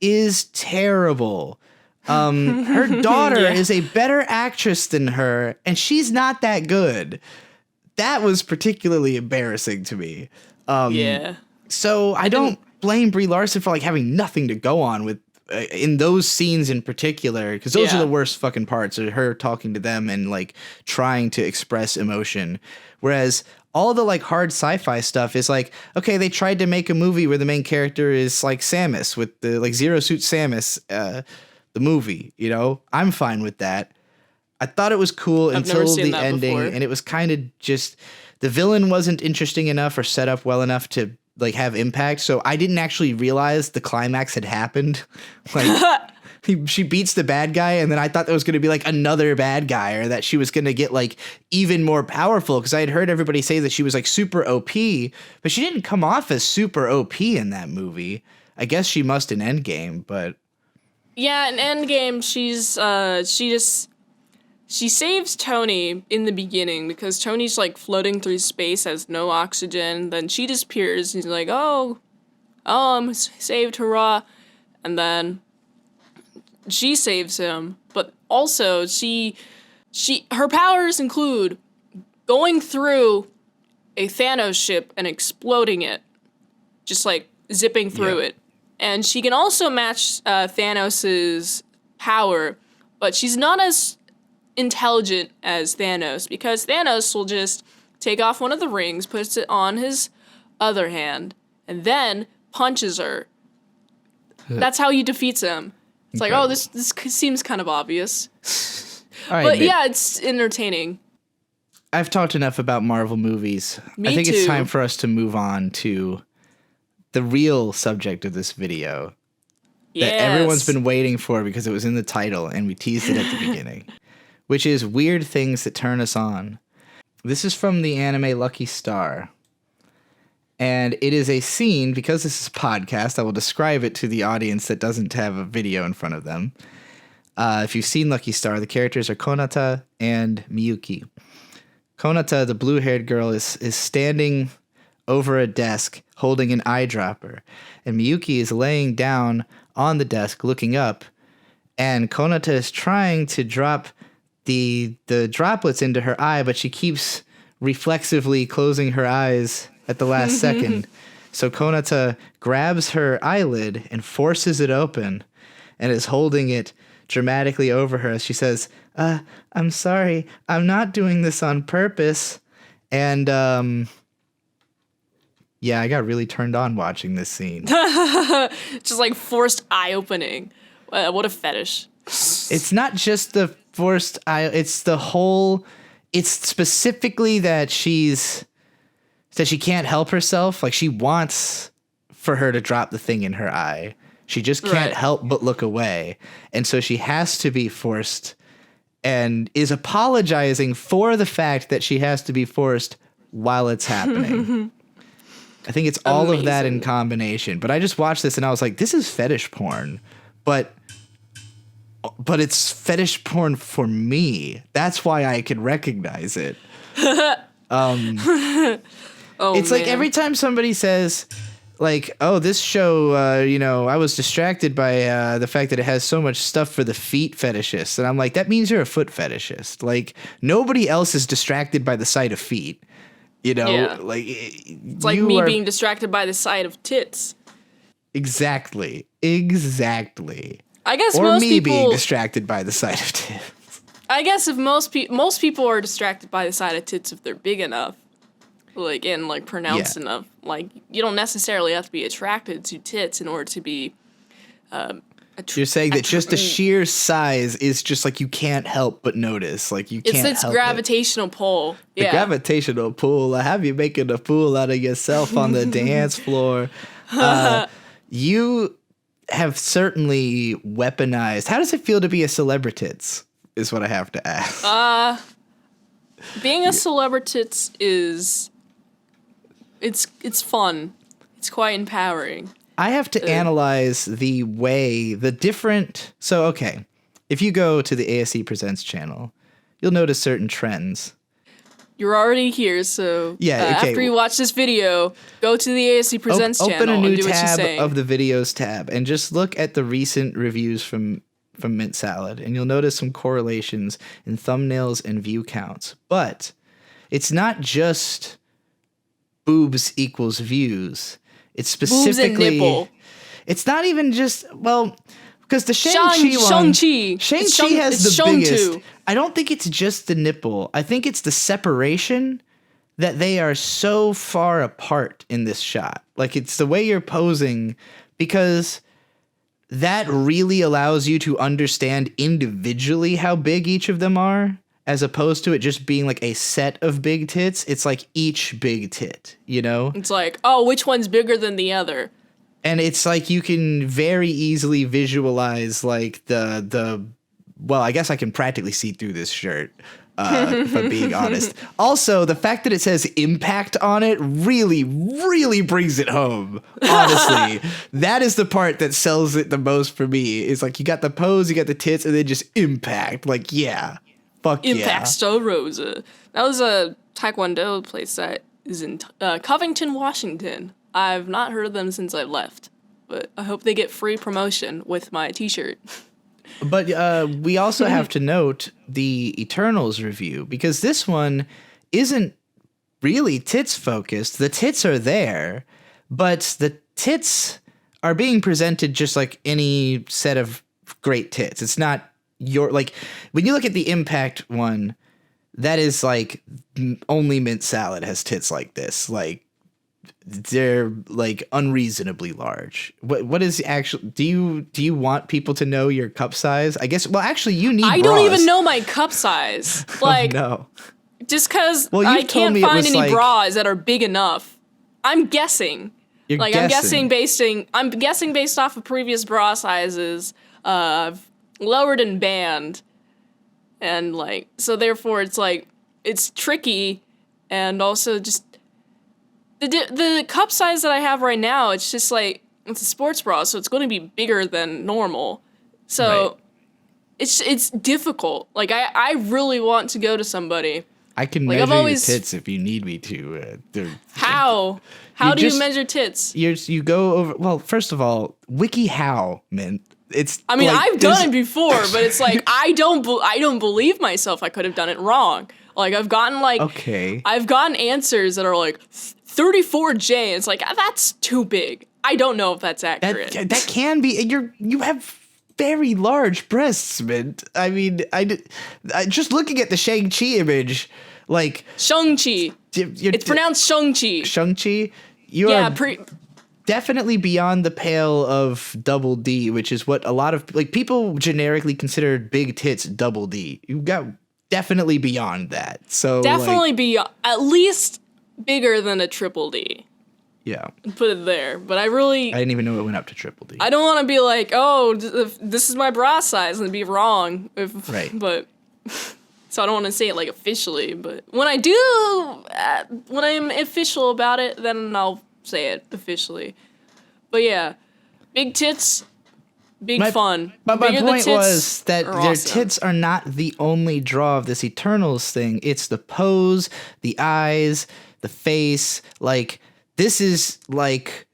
is terrible. Her daughter is a better actress than her, and she's not that good. That was particularly embarrassing to me. So I don't blame Brie Larson for like having nothing to go on with in those scenes in particular, because those are the worst fucking parts, are her talking to them and like trying to express emotion. Whereas all the like hard sci-fi stuff is like, okay, they tried to make a movie where the main character is like Samus with the like Zero Suit Samus, the movie, I'm fine with that. I thought it was cool until the ending, before. and it was kind of just the villain wasn't interesting enough or set up well enough to like have impact. So I didn't actually realize the climax had happened. Like she beats the bad guy, and then I thought there was going to be like another bad guy, or that she was going to get like even more powerful, because I had heard everybody say that she was like super OP, but she didn't come off as super OP in that movie. I guess she must in Endgame, but yeah, in Endgame, she saves Tony in the beginning because Tony's like floating through space, has no oxygen. Then she disappears. He's like, oh, I'm saved, hurrah! And then she saves him, but also her powers include going through a Thanos ship and exploding it, just like zipping through it. And she can also match Thanos's power, but she's not as intelligent as Thanos, because Thanos will just take off one of the rings, puts it on his other hand, and then punches her. That's how he defeats him. It's like, oh, this seems kind of obvious. But yeah, it's entertaining. I've talked enough about Marvel movies. Me I think too. it's time for us to move on to the real subject of this video that everyone's been waiting for because it was in the title and we teased it at the beginning, which is weird things that turn us on. This is from the anime Lucky Star. And it is a scene, because this is a podcast, I will describe it to the audience that doesn't have a video in front of them. If you've seen Lucky Star, the characters are Konata and Miyuki. Konata, the blue-haired girl, is standing over a desk holding an eyedropper. And Miyuki is laying down on the desk looking up. And Konata is trying to drop the droplets into her eye, but she keeps reflexively closing her eyes at the last second. So Konata grabs her eyelid and forces it open and is holding it dramatically over her as she says, I'm sorry, I'm not doing this on purpose. And yeah, I got really turned on watching this scene. Just like forced eye opening. What a fetish. It's not just the forced eye, it's the whole, it's specifically that she can't help herself. Like, she wants for her to drop the thing in her eye. She just can't help but look away. And so she has to be forced, and is apologizing for the fact that she has to be forced while it's happening. I think it's all of that in combination. But I just watched this and I was like, this is fetish porn. But it's fetish porn for me. That's why I can recognize it. It's like every time somebody says, like, oh, this show, I was distracted by the fact that it has so much stuff for the feet fetishists. And I'm like, that means you're a foot fetishist. Like, nobody else is distracted by the sight of feet. Like, it's like me being distracted by the sight of tits. Exactly. I guess or most me people being distracted by the sight of tits. I guess if most people are distracted by the sight of tits if they're big enough, like, and like pronounced enough. Like, you don't necessarily have to be attracted to tits in order to be. You're saying that just the sheer size is just like you can't help but notice. Like, you can't. It's gravitational pull. The Yeah. gravitational pull. I have you making a fool out of yourself on the dance floor. You have certainly weaponized. How does it feel to be a celebritits? Is what I have to ask. Being a celebritits is. It's fun. It's quite empowering. I have to analyze the different. So, okay, if you go to the ASE Presents channel, you'll notice certain trends. You're already here, so after you watch this video, go to the ASE Presents channel open a new and do what she's tab saying. of the videos tab and just look at the recent reviews from Mint Salad, and you'll notice some correlations in thumbnails and view counts. But it's not just boobs equals views. It's specifically boobs and nipple. It's not even just, well, because the Shang-Chi one, Shang-Chi has the biggest. I don't think it's just the nipple. I think it's the separation that they are so far apart in this shot. Like, it's the way you're posing, because that really allows you to understand individually how big each of them are, as opposed to it just being like a set of big tits. It's like each big tit, you know? It's like, oh, which one's bigger than the other? And it's like you can very easily visualize like well, I guess I can practically see through this shirt, if I'm being honest. Also, the fact that it says impact on it really, really brings it home. Honestly, that is the part that sells it the most for me. Is like you got the pose, you got the tits, and then just impact. Like, yeah. Fuck Impact Star Rosa. That was a Taekwondo place that is in Covington, Washington. I've not heard of them since I left, but I hope they get free promotion with my t-shirt. But we also have to note the Eternals review, because this one isn't really tits focused. The tits are there, but the tits are being presented just like any set of great tits. It's not like when you look at the Impact one, that is like only Mint Salad has tits like this. Like they're like unreasonably large. What is actually, do you want people to know your cup size? I guess, well, actually you need I bras. don't even know my cup size. Like, no. Just because I can't find any bras that are big enough. I'm guessing. I'm guessing based off of previous bra sizes. I've lowered and banned, and like, so therefore it's like, it's tricky, and also just the cup size that I have right now, it's just like, it's a sports bra, so it's going to be bigger than normal. So right. It's difficult. Like I really want to go to somebody. I can measure your tits if you need me to. How? How do you measure tits? You go over. Well, first of all, WikiHow, man. I mean, like, I've done it before, but it's like I don't believe myself. I could have done it wrong. Like I've gotten I've gotten answers that are like 34J. And it's like that's too big. I don't know if that's accurate. That can be. You have very large breasts, Mint. I mean, I just looking at the Shang-Chi image, like Shang-Chi. It's pronounced Shang-Chi. Shang-Chi. You are definitely beyond the pale of double D, which is what a lot of like people generically consider big tits double D. You got definitely beyond that. So definitely be at least bigger than a triple D. Yeah. Put it there. But I didn't even know it went up to triple D. I don't want to be like, oh, this is my bra size and be wrong. Right. But so I don't want to say it like officially. But when I do, when I'm official about it, then I'll say it officially. But yeah, big tits, fun. But my point was that their tits are not the only draw of this Eternals thing. It's the pose, the eyes, the face. Like, this is like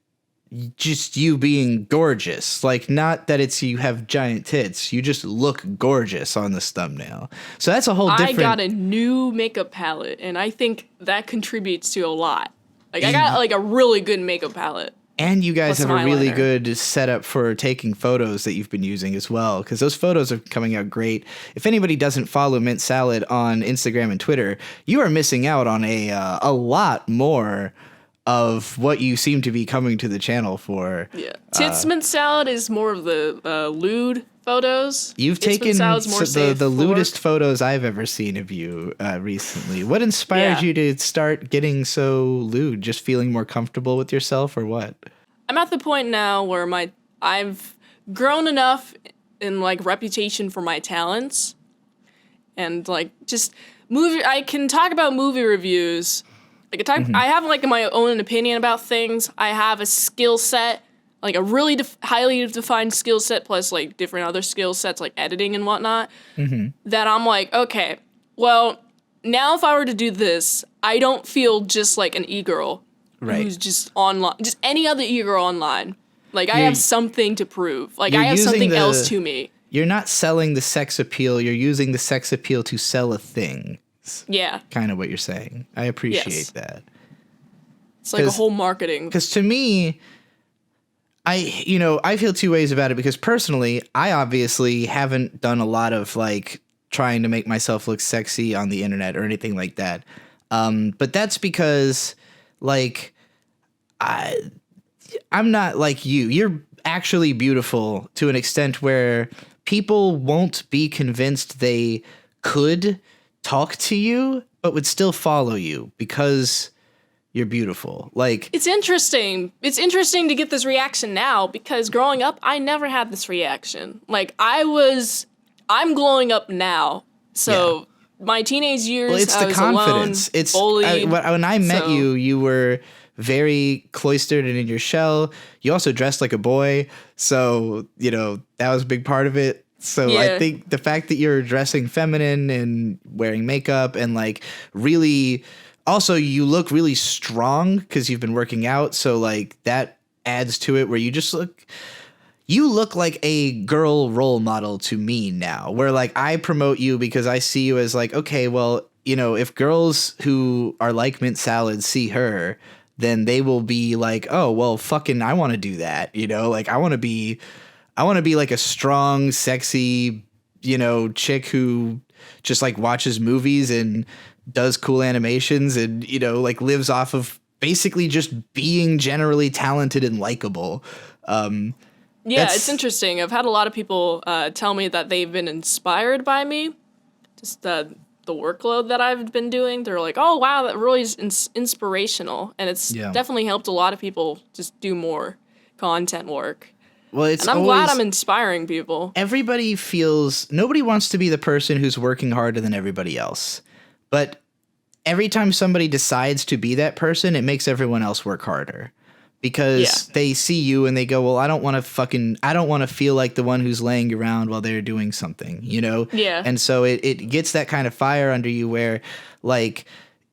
just you being gorgeous. Like, not that it's you have giant tits. You just look gorgeous on this thumbnail. So that's a whole different... I got a new makeup palette, and I think that contributes to a lot. Like, I got like a really good makeup palette. And you guys have a really good setup for taking photos that you've been using as well, because those photos are coming out great. If anybody doesn't follow Mint Salad on Instagram and Twitter, you are missing out on a lot more of what you seem to be coming to the channel for. Yeah. Tits Mint Salad is more of the lewd photos. You've taken the lewdest photos I've ever seen of you recently. What inspired you to start getting so lewd? Just feeling more comfortable with yourself, or what? I'm at the point now where I've grown enough in like reputation for my talents, and like just I can talk about movie reviews. Like I have like my own opinion about things. I have a skill set, like a really highly defined skill set, plus like different other skill sets like editing and whatnot. That I'm like, okay, well, now if I were to do this, I don't feel just like an e-girl who's just online, just any other e-girl online. Like I have something to prove. Like I have something else to me. You're not selling the sex appeal. You're using the sex appeal to sell a thing. Yeah. Kind of what you're saying. I appreciate that. It's like a whole marketing. Because to me, I feel two ways about it, because personally, I obviously haven't done a lot of like trying to make myself look sexy on the internet or anything like that. But that's because like I'm not like you. actually beautiful to an extent where people won't be convinced they could talk to you, but would still follow you because you're beautiful. Like, it's interesting. It's interesting to get this reaction now because growing up, I never had this reaction. Like, I'm glowing up now. So my teenage years, well, it's I the was confidence. Alone, It's bullied, when I met you, you were very cloistered and in your shell. You also dressed like a boy, so that was a big part of it. So I think the fact that you're dressing feminine and wearing makeup and like really, also you look really strong because you've been working out. So like that adds to it where you look like a girl role model to me now, where like I promote you because I see you as like, okay, well, if girls who are like Mint Salad see her, then they will be like, oh, well, fucking, I want to do that. Like I want to be like a strong, sexy, chick who just like watches movies and does cool animations and, like lives off of basically just being generally talented and likable. It's interesting. I've had a lot of people tell me that they've been inspired by me. Just the workload that I've been doing. They're like, oh, wow, that really is inspirational. And it's definitely helped a lot of people just do more content work. Well, and I'm glad I'm inspiring people. Nobody wants to be the person who's working harder than everybody else. But every time somebody decides to be that person, it makes everyone else work harder. Because they see you and they go, well, I don't want to feel like the one who's laying around while they're doing something, Yeah. And so it gets that kind of fire under you where like,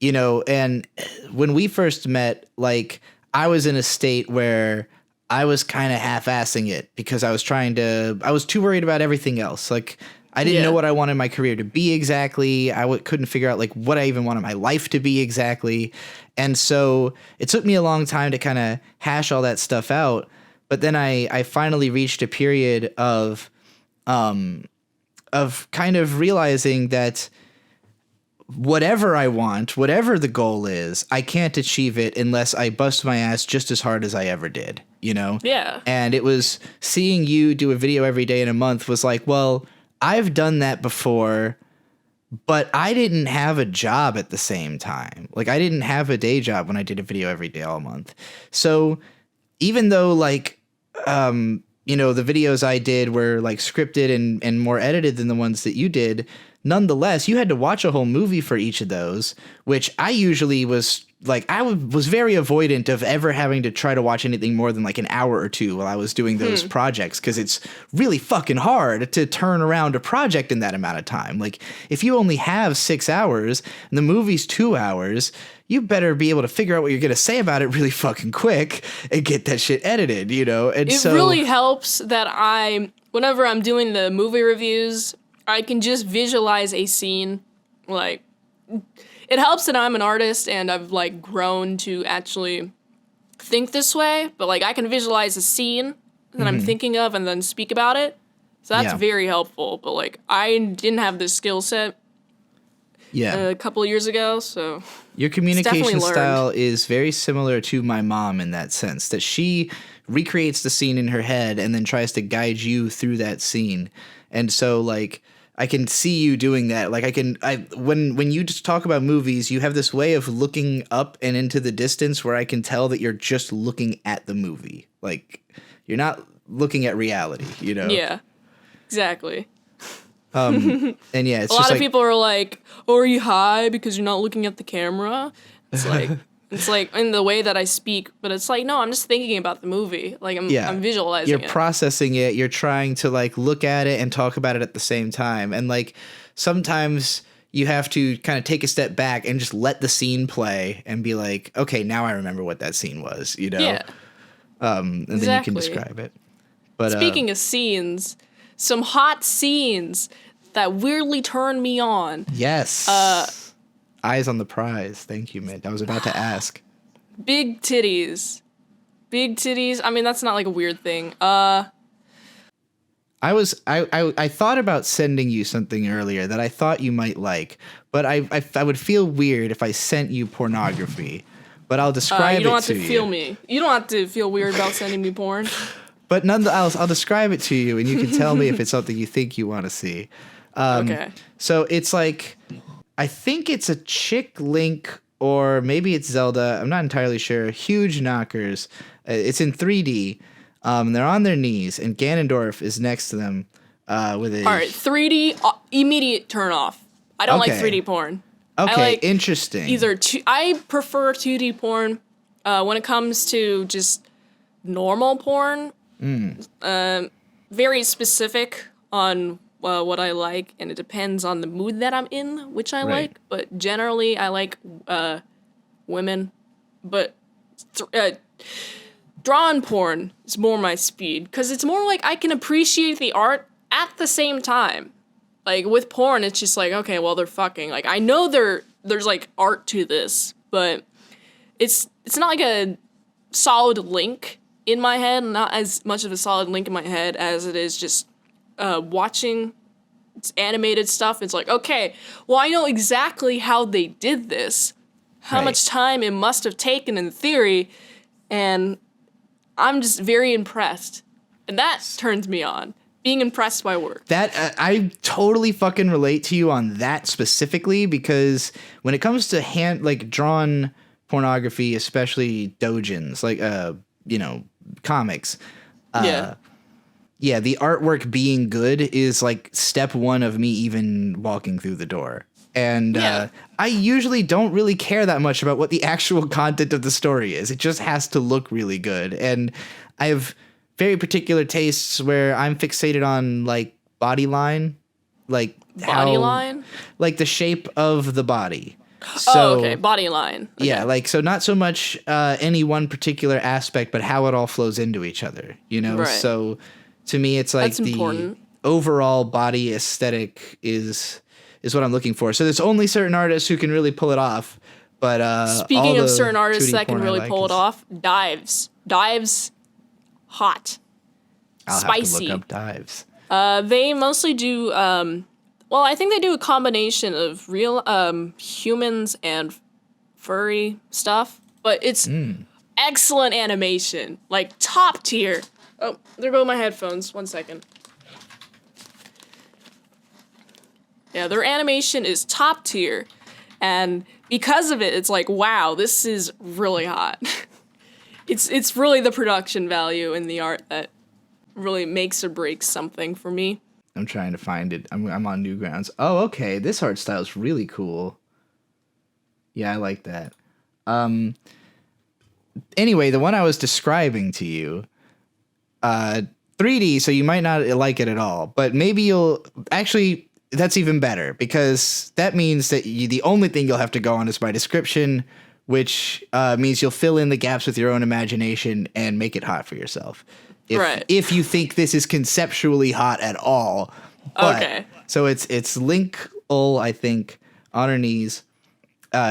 and when we first met, like I was in a state where I was kind of half-assing it because I was too worried about everything else. Like I didn't know what I wanted my career to be exactly. I couldn't figure out like what I even wanted my life to be exactly. And so it took me a long time to kind of hash all that stuff out. But then I finally reached a period of kind of realizing that whatever I want, whatever the goal is, I can't achieve it unless I bust my ass just as hard as I ever did, Yeah. And it was seeing you do a video every day in a month was like, well, I've done that before, but I didn't have a job at the same time. Like I didn't have a day job when I did a video every day all month. So even though like, the videos I did were like scripted and more edited than the ones that you did, nonetheless, you had to watch a whole movie for each of those, which I usually was like, I was very avoidant of ever having to try to watch anything more than like an hour or two while I was doing those projects. Cause it's really fucking hard to turn around a project in that amount of time. Like if you only have 6 hours and the movie's 2 hours, you better be able to figure out what you're going to say about it really fucking quick and get that shit edited, And it really helps that whenever I'm doing the movie reviews, I can just visualize a scene. Like, it helps that I'm an artist and I've like grown to actually think this way, but like I can visualize a scene that I'm thinking of and then speak about it. So that's very helpful. But like I didn't have this skill set a couple of years ago, so your communication style is very similar to my mom in that sense, that she recreates the scene in her head and then tries to guide you through that scene. And so like I can see you doing that. Like when you just talk about movies, you have this way of looking up and into the distance where I can tell that you're just looking at the movie. Like you're not looking at reality, Yeah, exactly. And yeah, it's a lot of people are like, "Oh, are you high because you're not looking at the camera?" It's like in the way that I speak, but it's like, no, I'm just thinking about the movie. Like I'm visualizing it. You're processing it. You're trying to like look at it and talk about it at the same time. And like sometimes you have to kind of take a step back and just let the scene play and be like, okay, now I remember what that scene was, Yeah. And then you can describe it. But speaking of scenes, some hot scenes that weirdly turned me on. Yes. Eyes on the prize. Thank you, Mint. I was about to ask. Big titties. Big titties. I mean, that's not like a weird thing. I thought about sending you something earlier that I thought you might like, but I would feel weird if I sent you pornography. But I'll describe it to you. You don't have to feel me. You don't have to feel weird about sending me porn. But nonetheless, I'll describe it to you, and you can tell me if it's something you think you want to see. Okay. So it's like, I think it's a chick Link, or maybe it's Zelda. I'm not entirely sure. Huge knockers. It's in 3D. They're on their knees, and Ganondorf is next to them with a... All right, 3D, immediate turn off. I don't like 3D porn. Okay, interesting. I prefer 2D porn when it comes to just normal porn. Very specific on what I like, and it depends on the mood that I'm in, which I like. But generally, I like women. But drawn porn is more my speed, because it's more like I can appreciate the art at the same time. Like, with porn, it's just like, okay, well, they're fucking. Like, I know there's, like, art to this, but it's not like a solid link in my head, not as much of a solid link in my head as it is just watching animated stuff. It's like, okay, well, I know exactly how they did this, how much time it must have taken in theory, and I'm just very impressed. And that turns me on. Being impressed by work. That I totally fucking relate to you on that specifically, because when it comes to drawn pornography, especially doujins, like comics, the artwork being good is like step one of me even walking through the door. And I usually don't really care that much about what the actual content of the story is. It just has to look really good. And I have very particular tastes where I'm fixated on like body line, like like the shape of the body. So, body line. Okay. Yeah, like, so not so much any one particular aspect, but how it all flows into each other, you know? Right. So to me, it's like the overall body aesthetic is what I'm looking for. So there's only certain artists who can really pull it off. But speaking of certain artists that can really pull it off, Dives, hot, I'll spicy. Have to look up Dives. They mostly do. Well, I think they do a combination of real humans and furry stuff, but it's excellent animation, like top tier. Oh, there go my headphones. 1 second. Yeah, their animation is top tier, and because of it, it's like, wow, this is really hot. It's really the production value in the art that really makes or breaks something for me. I'm trying to find it. I'm on Newgrounds. Oh, okay. This art style is really cool. Yeah, I like that. Anyway, the one I was describing to you, 3D, so you might not like it at all, but maybe you'll actually. That's even better, because that means that the only thing you'll have to go on is my description, which means you'll fill in the gaps with your own imagination and make it hot for yourself. If you think this is conceptually hot at all. But, so it's Link Ul, I think, on her knees.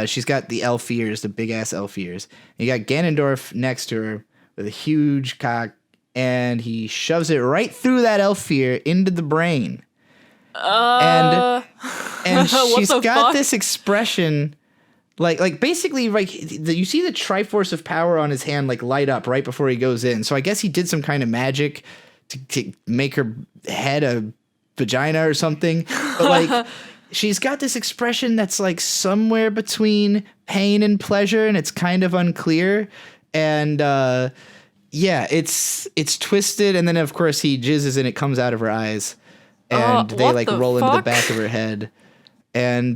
She's got the elf ears, the big ass elf ears. And you got Ganondorf next to her with a huge cock, and he shoves it right through that elf ear into the brain. And she's got this expression, like basically, like you see the Triforce of power on his hand like light up right before he goes in. So I guess he did some kind of magic to make her head a vagina or something. But like she's got this expression that's like somewhere between pain and pleasure, and it's kind of unclear. And it's twisted, and then of course he jizzes and it comes out of her eyes. And they like roll into the back of her head, and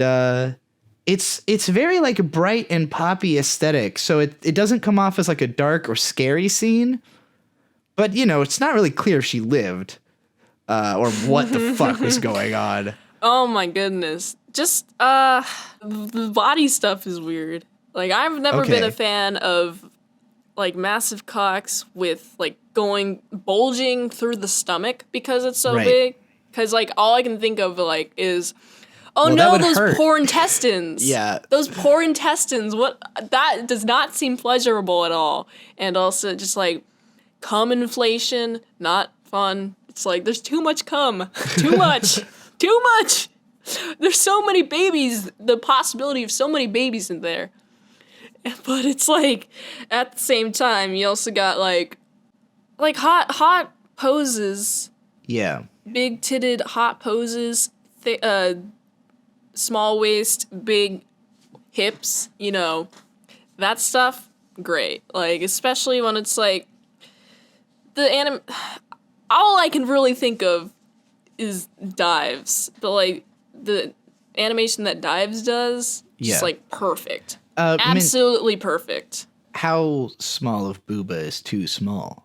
it's very like bright and poppy aesthetic. So it doesn't come off as like a dark or scary scene, but you know it's not really clear if she lived or what the fuck was going on. Oh my goodness, just the body stuff is weird. Like I've never been a fan of like massive cocks with like bulging through the stomach because it's so big. Because, like, all I can think of, like, is, those poor intestines. Yeah. Those poor intestines. That does not seem pleasurable at all. And also, just, like, cum inflation, not fun. It's like, there's too much cum. Too much. Too much. There's so many babies. The possibility of so many babies in there. But it's, like, at the same time, you also got, like, like hot poses. Yeah. Big titted hot poses, small waist, big hips, you know, that stuff, great. Like, especially when it's like, all I can really think of is dives, but like, the animation that Dives does, just like perfect. Absolutely perfect. How small of Booba is too small?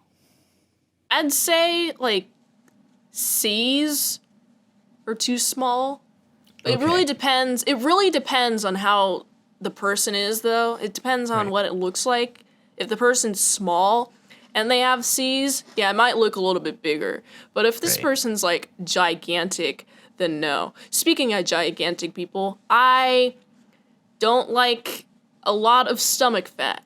I'd say like C's are too small. It really depends. It really depends on how the person is, though. It depends on what it looks like. If the person's small and they have C's, yeah, it might look a little bit bigger. But if this person's like gigantic, then no. Speaking of gigantic people, I don't like a lot of stomach fat.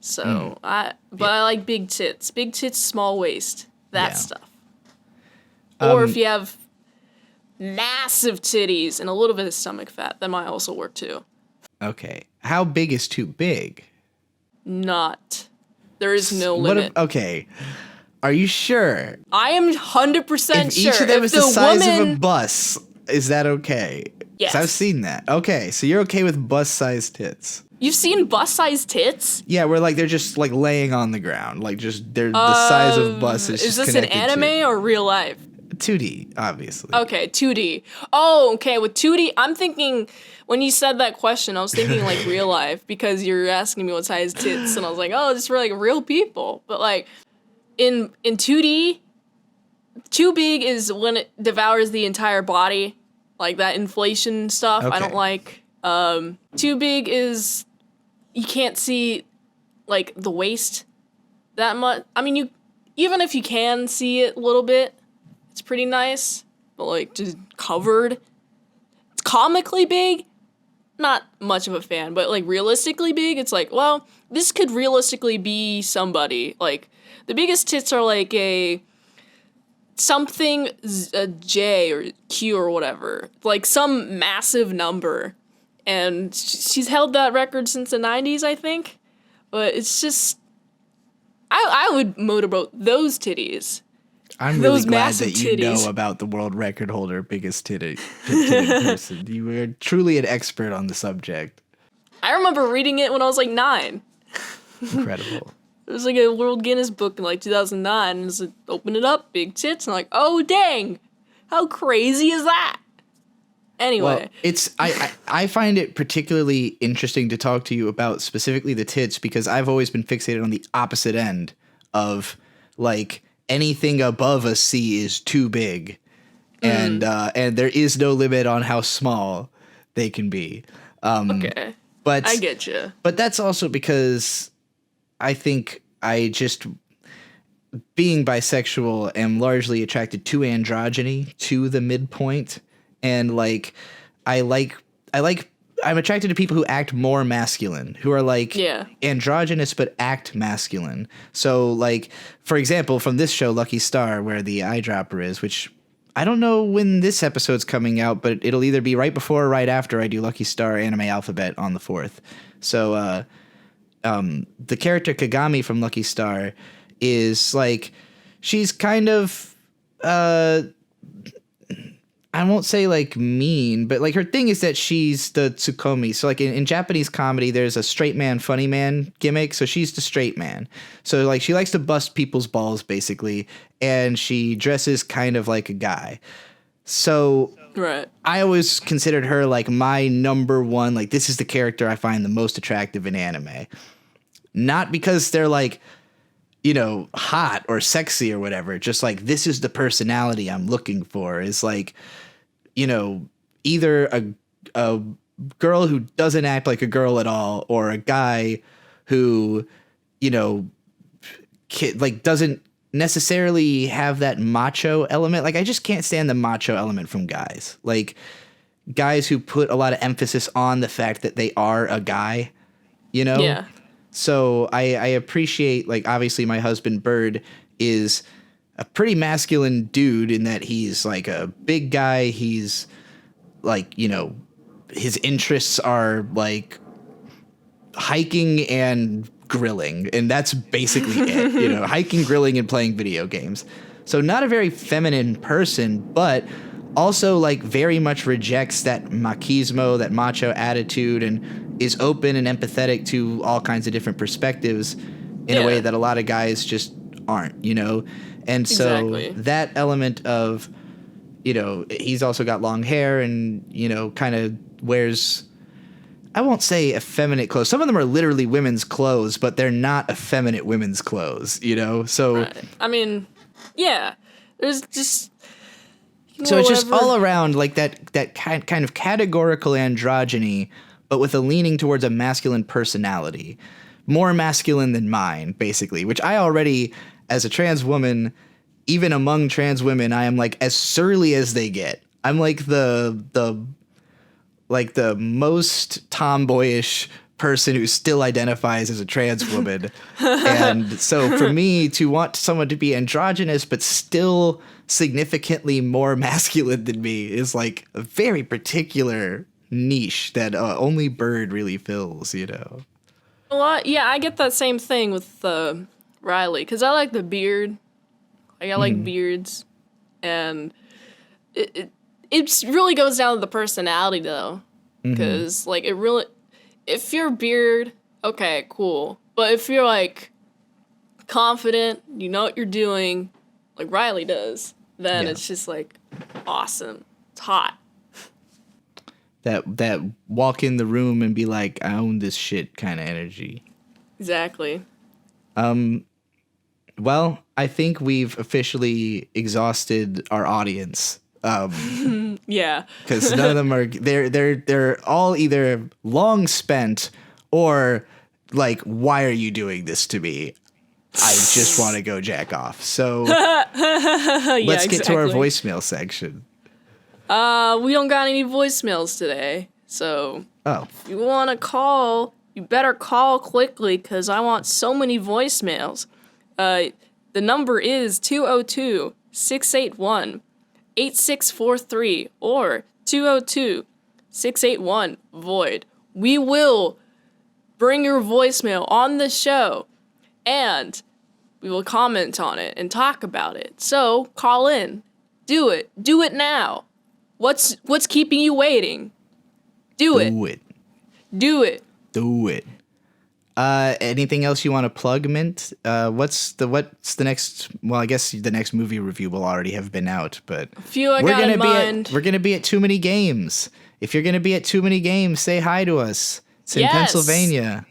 So I like big tits, small waist, that stuff. Or if you have massive titties and a little bit of stomach fat, that might also work too. Okay. How big is too big? Not. There is no limit. Okay. Are you sure? I am 100% sure. If each of them is the size of a bus, is that okay? Yes. 'Cause I've seen that. Okay, so you're okay with bus-sized tits. You've seen bus-sized tits? Yeah, where like they're just like laying on the ground, like just they're the size of buses. Is this an anime or real life? 2D, obviously. Okay, 2D. Oh, okay. With 2D, I'm thinking when you said that question, I was thinking like real life because you're asking me what size tits, and I was like, oh, just for like real people. But like in 2D, too big is when it devours the entire body, like that inflation stuff. I don't like. Too big is you can't see like the waist that much. I mean, you even if you can see it a little bit, it's pretty nice. But like just covered, it's comically big. Not much of a fan, but like realistically big, it's like, well, this could realistically be somebody. Like the biggest tits are like a J or Q or whatever, like some massive number. And she's held that record since the 90s, I think. But it's just, I would motorboat those titties. I'm really glad that you know about the world record holder, biggest titty person. You were truly an expert on the subject. I remember reading it when I was like 9. Incredible. It was like a World Guinness book in like 2009. And it's like, open it up, big tits. And I'm like, oh, dang. How crazy is that? Anyway, well, I find it particularly interesting to talk to you about specifically the tits because I've always been fixated on the opposite end of like anything above a C is too big, and there is no limit on how small they can be. Okay, but I get you. But that's also because I think I just being bisexual am largely attracted to androgyny, to the midpoint. And like, I'm attracted to people who act more masculine, who are like androgynous but act masculine. So like, for example, from this show, Lucky Star, where the eyedropper is, which I don't know when this episode's coming out, but it'll either be right before or right after I do Lucky Star Anime Alphabet on the 4th. So the character Kagami from Lucky Star is like, she's kind of I won't say like mean, but like her thing is that she's the Tsukomi. So like in Japanese comedy, there's a straight man, funny man gimmick. So she's the straight man. So like she likes to bust people's balls basically. And she dresses kind of like a guy. So I always considered her like my number one, like this is the character I find the most attractive in anime. Not because they're like, you know, hot or sexy or whatever. Just like, this is the personality I'm looking for. Is like, you know, either a girl who doesn't act like a girl at all, or a guy who, you know, like doesn't necessarily have that macho element. Like, I just can't stand the macho element from guys. Like, guys who put a lot of emphasis on the fact that they are a guy, you know? Yeah. So I appreciate, like, obviously my husband Bird is a pretty masculine dude in that he's like a big guy. He's like, you know, his interests are like hiking and grilling, and that's basically it. Hiking, grilling, and playing video games. So not a very feminine person, but also like very much rejects that machismo, that macho attitude, and is open and empathetic to all kinds of different perspectives in a way that a lot of guys just aren't, And so that element of, he's also got long hair and, kind of wears, I won't say effeminate clothes. Some of them are literally women's clothes, but they're not effeminate women's clothes, So, right. I mean, yeah, there's just. So it's just all around like that kind of categorical androgyny, but with a leaning towards a masculine personality. More masculine than mine, basically, which I already, as a trans woman, even among trans women, I am like as surly as they get. I'm like the most tomboyish person who still identifies as a trans woman. And so for me to want someone to be androgynous but still significantly more masculine than me is like a very particular niche that only Bird really fills, Well, yeah, I get that same thing with Riley, because I like the beard. Like, I like beards. And it really goes down to the personality, though. Because, like, if you're beard, okay, cool. But if you're, like, confident, you know what you're doing, like Riley does, then it's just, like, awesome. It's hot. That walk in the room and be like, I own this shit kind of energy. Exactly. Well, I think we've officially exhausted our audience. Yeah. Because none of them are they're all either long spent or like, why are you doing this to me? I just want to go jack off. So let's get to our voicemail section. We don't got any voicemails today, so if you want to call, you better call quickly, because I want so many voicemails. The number is 202-681-8643 or 202-681-VOID. We will bring your voicemail on the show, and we will comment on it and talk about it. So call in. Do it. Do it now. What's keeping you waiting? Do it. Do it. Do it. Anything else you want to plug, Mint? What's the next? Well, I guess the next movie review will already have been out, but a few I got in mind. We're gonna be at Too Many Games. If you're gonna be at Too Many Games, say hi to us. It's in Pennsylvania.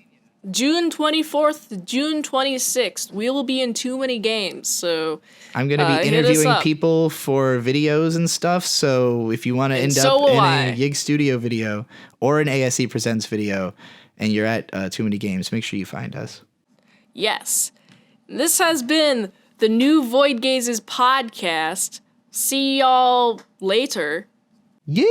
June 24th to June 26th, we will be in Too Many Games. So I'm going to be interviewing people for videos and stuff. So if you want to end up in a Yig Studio video or an ASE Presents video and you're at Too Many Games, make sure you find us. Yes. This has been the new Voidgazers podcast. See y'all later. Yeah.